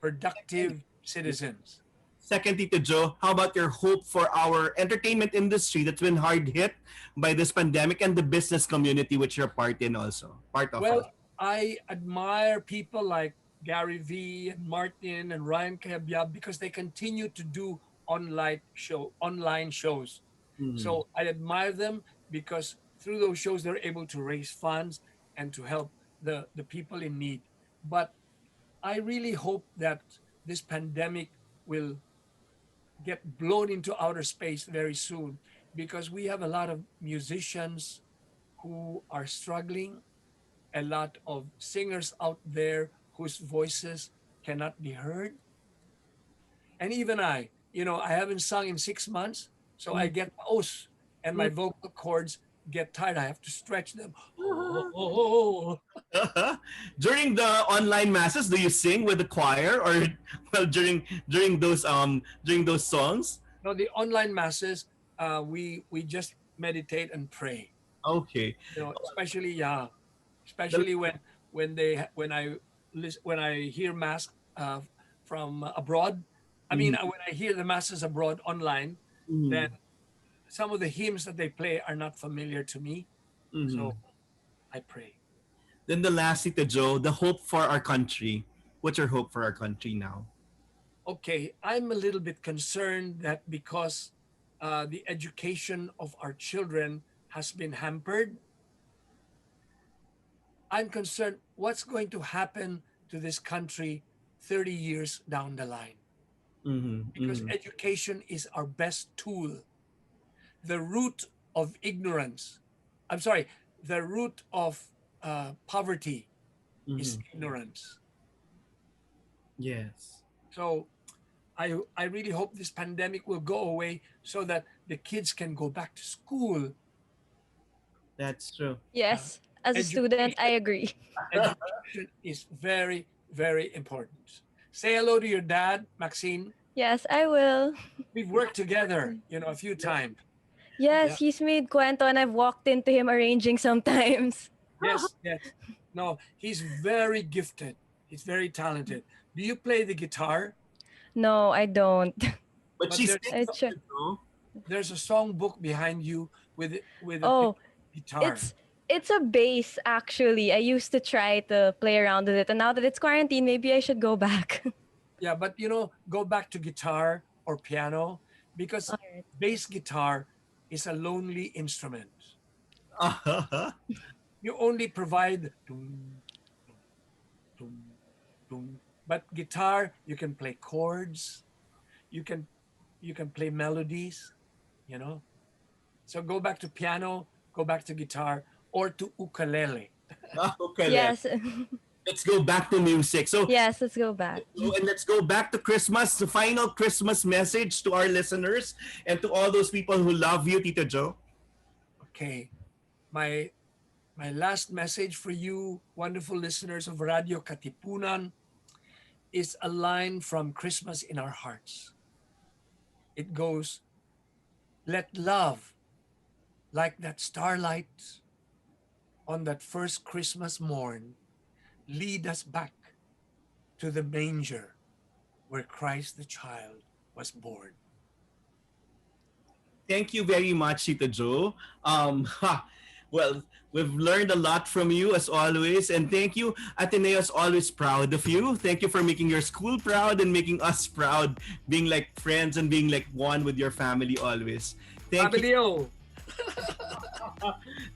Productive citizens. Second, Tito Joe, how about your hope for our entertainment industry that's been hard hit by this pandemic and the business community which you're part of? Well, I admire people like Gary V and Martin and Ryan Cayabyab because they continue to do online shows. So I admire them because through those shows they're able to raise funds and to help the people in need. But I really hope that this pandemic will get blown into outer space very soon, because we have a lot of musicians who are struggling, a lot of singers out there whose voices cannot be heard. And even I haven't sung in 6 months, so I get os and my vocal cords get tired. I have to stretch them. Oh. During the online masses, do you sing with the choir, or well during those songs? No, the online masses, we just meditate and pray. Okay. Especially when I hear mass from abroad. I mean, when I hear the masses abroad online, then some of the hymns that they play are not familiar to me. So I pray. Then the last, Tito Joe, the hope for our country. What's your hope for our country now? Okay, I'm a little bit concerned that because the education of our children has been hampered, I'm concerned what's going to happen to this country 30 years down the line. Because education is our best tool. The root of poverty is ignorance. Yes. So I really hope this pandemic will go away so that the kids can go back to school. That's true. Yes, as a student, I agree. Education is very, very important. Say hello to your dad, Maxine. Yes, I will. We've worked together, a few times. Yes, he's made kwento and I've walked into him arranging sometimes. Yes. No, he's very gifted. He's very talented. Do you play the guitar? No, I don't. But there's a song book behind you with Oh, guitar. it's a bass actually. I used to try to play around with it, and now that it's quarantine, maybe I should go back. Yeah, but go back to guitar or piano, because bass guitar is a lonely instrument. You only provide but guitar, you can play chords, you can play melodies, So go back to piano, go back to guitar, or to ukulele. Ukulele. Yes. Let's go back to music. So yes, let's go back. And let's go back to Christmas, the final Christmas message to our listeners and to all those people who love you, Tito Joe. Okay. My last message for you, wonderful listeners of Radio Katipunan, is a line from Christmas in Our Hearts. It goes, "Let love, like that starlight on that first Christmas morn, lead us back to the manger where Christ the child was born." Thank you very much, Tito Joe. Well, we've learned a lot from you as always, and thank you. Ateneo is always proud of you. Thank you for making your school proud and making us proud, being like friends and being like one with your family always. Thank you.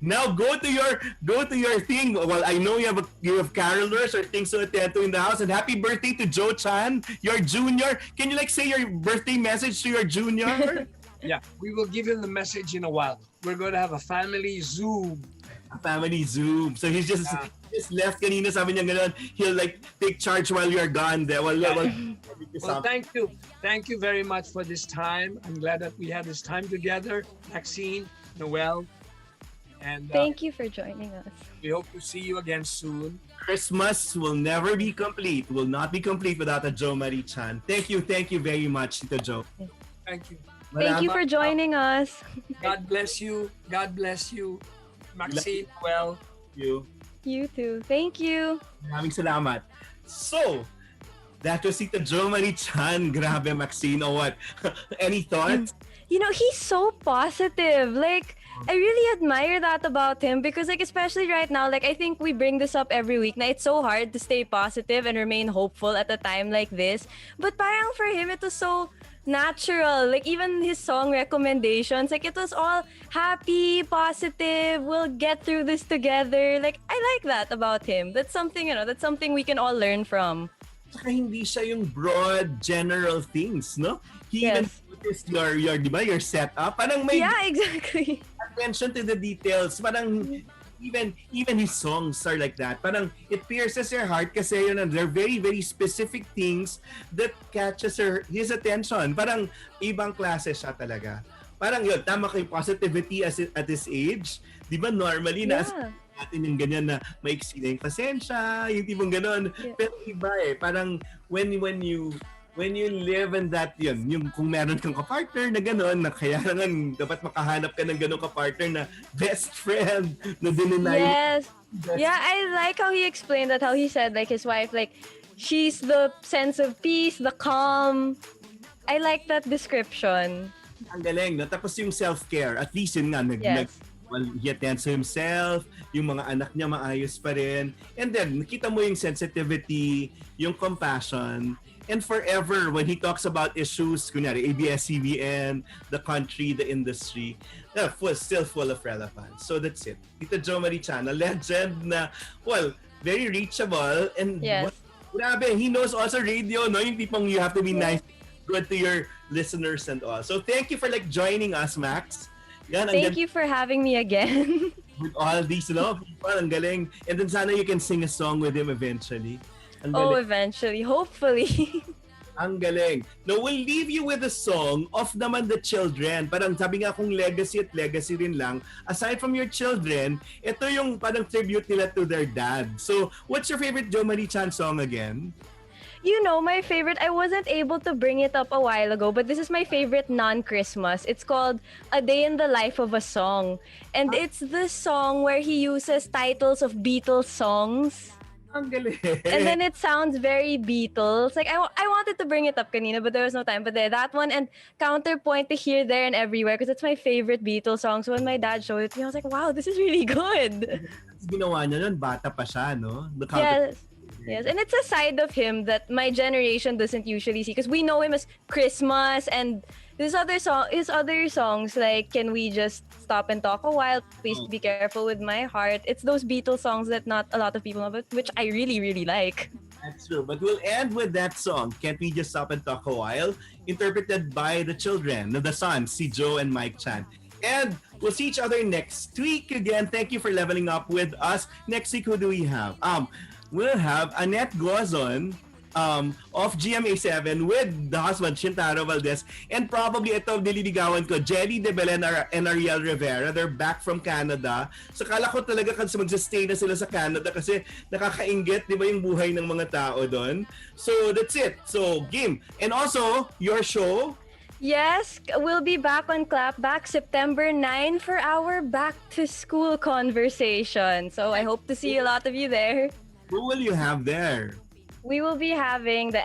Now go to your thing. Well, I know you have carolers or things to attend to in the house. And happy birthday to Joe Chan, your junior. Can you say your birthday message to your junior? Yeah, we will give him the message in a while. We're going to have a family Zoom. A family Zoom. So he's just left kanina, sabi niya ganun, he'll take charge while you're gone there. Well, thank you. Thank you very much for this time. I'm glad that we had this time together. Maxine, Noel, and thank you for joining us. We hope to see you again soon. Christmas will never be complete, will not be complete without a Joe Marie Chan. Thank you very much, Tito Joe. Thank you. Thank you for joining us. God bless you. God bless you. Maxine, well. You. You too. Thank you. Maraming salamat. So, That was Tito Joe Chan. Grabe, Maxine. Or what? Any thoughts? You know, he's so positive. Like, I really admire that about him because, like, especially right now, like, I think we bring this up every week. Now, it's so hard to stay positive and remain hopeful at a time like this. But parang for him, it was so natural. Like, even his song recommendations, like, it was all happy, positive, we'll get through this together. Like, I like that about him. That's something, that's something we can all learn from. Saka hindi siya yung broad, general things, no? He even noticed your, di ba, your setup. Parang may exactly. attention to the details. Parang even his songs are like that. Parang it pierces your heart kasi they're very, very specific things that catches his attention. Parang ibang klase siya talaga. Parang yun, tama kayo, positivity at his age. Di ba normally natin yung ganyan na maiksi na yung pasensya, yung tipong ganon. Pero iba parang when you live in that, yung kung meron kang kapartner na gano'n, na kaya naman dapat makahanap ka ng gano'n kapartner na best friend na dininay. Yes. Yeah, I like how he explained that, how he said, like, his wife, like, she's the sense of peace, the calm. I like that description. Ang galing, no? Tapos yung self-care, at least yun nga, he attends to himself, yung mga anak niya maayos pa rin. And then, nakita mo yung sensitivity, yung compassion. And forever, when he talks about issues, kunyari, ABS-CBN, the country, the industry, still full of relevance. So that's it. Tito Joe Chan, a legend na, very reachable. And grabe, he knows also radio, no? Yung tipong you have to be nice, good to your listeners and all. So thank you for joining us, Max. Thank you for having me again. With all these people, ang galing. And then sana you can sing a song with him eventually. Eventually. Hopefully. Ang galing. Now, we'll leave you with a song of naman the children. Parang sabi nga kung legacy at legacy rin lang. Aside from your children, ito yung parang tribute nila to their dad. So, what's your favorite Jo Marie Chan song again? You know, my favorite, I wasn't able to bring it up a while ago, but this is my favorite non-Christmas. It's called A Day in the Life of a Song. And it's the song where he uses titles of Beatles songs. Ang galing. And then it sounds very Beatles. Like, I wanted to bring it up kanina, but there was no time. But that one and Counterpoint to Here, There, and Everywhere, because it's my favorite Beatles song. So when my dad showed it to me, I was like, wow, this is really good. Ginawa niya nun, bata pa siya, no? Yes, and it's a side of him that my generation doesn't usually see, because we know him as Christmas and his other songs like Can We Just Stop and Talk a While, Please Be Careful with My Heart. It's those Beatles songs that not a lot of people know, but which I really, really like. That's true. But we'll end with that song, Can't We Just Stop and Talk a While, interpreted by the children, the sons, si Joe and Mike Chan. And we'll see each other next week again. Thank you for leveling up with us. Next week, who do we have? We'll have Annette Gozon of GMA7 with the husband, Shintaro Valdez, and probably ito, nililigawan ko, Jelly De Belen and Ariel Rivera. They're back from Canada. So kala ko talaga kasi magsastay na sila sa Canada kasi nakakainggit, di ba, yung buhay ng mga tao doon. So that's it. So game. And also, your show. Yes, we'll be back on Clapback September 9 for our back-to-school conversation. So I hope to see a lot of you there. Who will you have there? We will be having the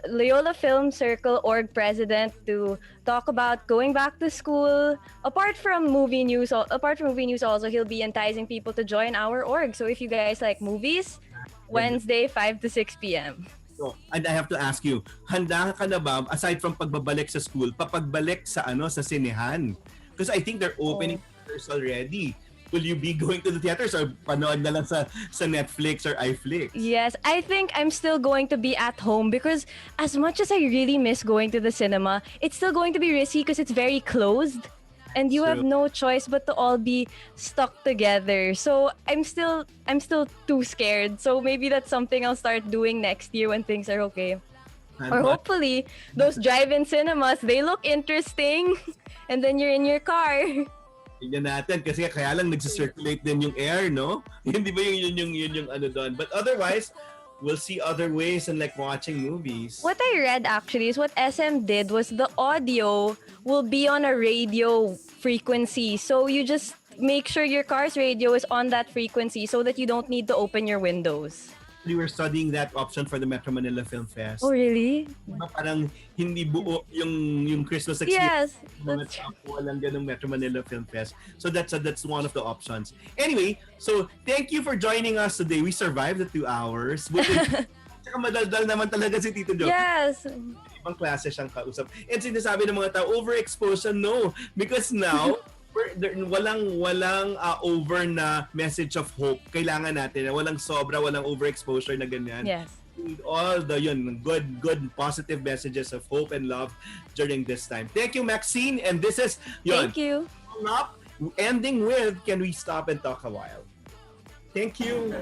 Loyola Film Circle org president to talk about going back to school. Apart from movie news, also he'll be enticing people to join our org. So if you guys like movies, Wednesday 5 to 6 p.m. So, and I have to ask you, handa ka na ba aside from pagbabalik sa school, papagbalik sa sa sinehan? Because I think they're opening theaters already. Will you be going to the theaters or panood na lang sa Netflix or iFlix? Yes, I think I'm still going to be at home because as much as I really miss going to the cinema, it's still going to be risky because it's very closed and you have no choice but to all be stuck together. So I'm still too scared. So maybe that's something I'll start doing next year when things are okay. Or hopefully those drive-in cinemas, they look interesting and then you're in your car. Tignan natin kasi kaya lang nagsi-circulate din yung air, no? Hindi ba yun yung ano doon? But otherwise, we'll see other ways and like watching movies. What I read actually is what SM did was the audio will be on a radio frequency. So you just make sure your car's radio is on that frequency so that you don't need to open your windows. we were studying that option for the Metro Manila Film Fest. Oh, really? Diba, parang hindi buo yung Christmas experience. Yes. Mga tao, walang ganung Metro Manila Film Fest. So that's one of the options. Anyway, so thank you for joining us today. We survived the 2 hours. Tsaka madaldal naman talaga si Tito Joe. Yes. Ibang klase siyang kausap. And sinasabi ng mga tao, overexposure, no. Because now, walang over na message of hope. Kailangan natin. Walang sobra, walang overexposure na ganyan. Yes. All the good positive messages of hope and love during this time. Thank you, Maxine. And this is Thank you. Up, ending with Can We Stop and Talk a While? Thank you.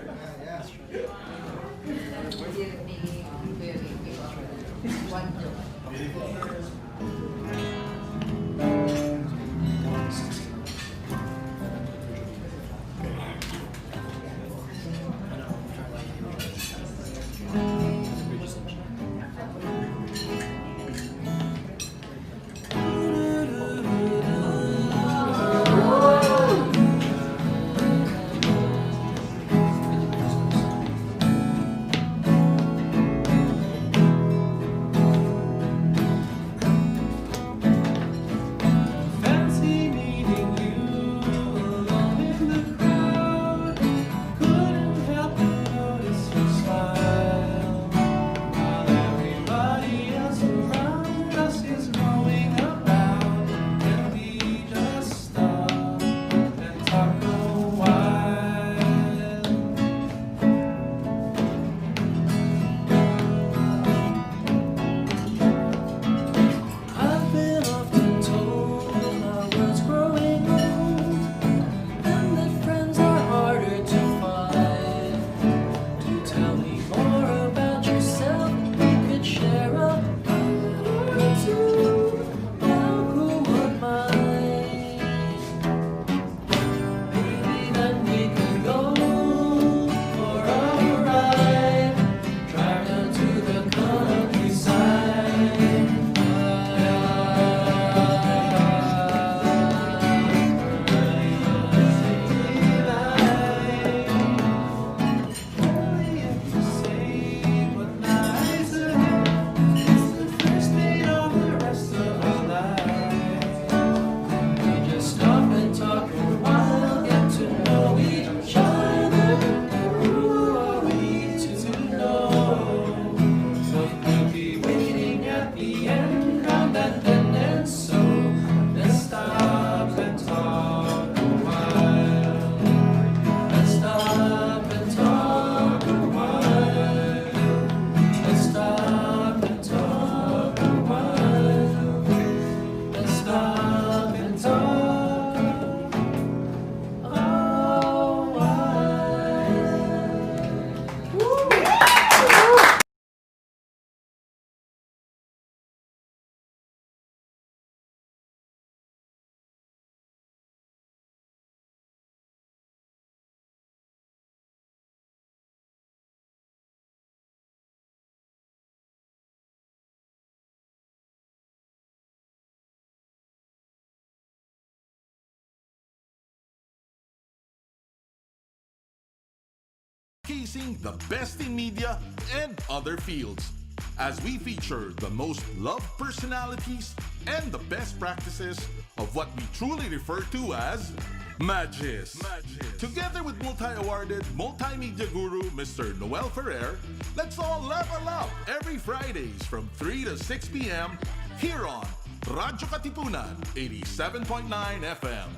Showcasing the best in media and other fields as we feature the most loved personalities and the best practices of what we truly refer to as Magis. Together with multi-awarded multimedia guru Mr. Noel Ferrer, let's all level up every Fridays from 3 to 6 p.m. here on Radyo Katipunan 87.9 FM.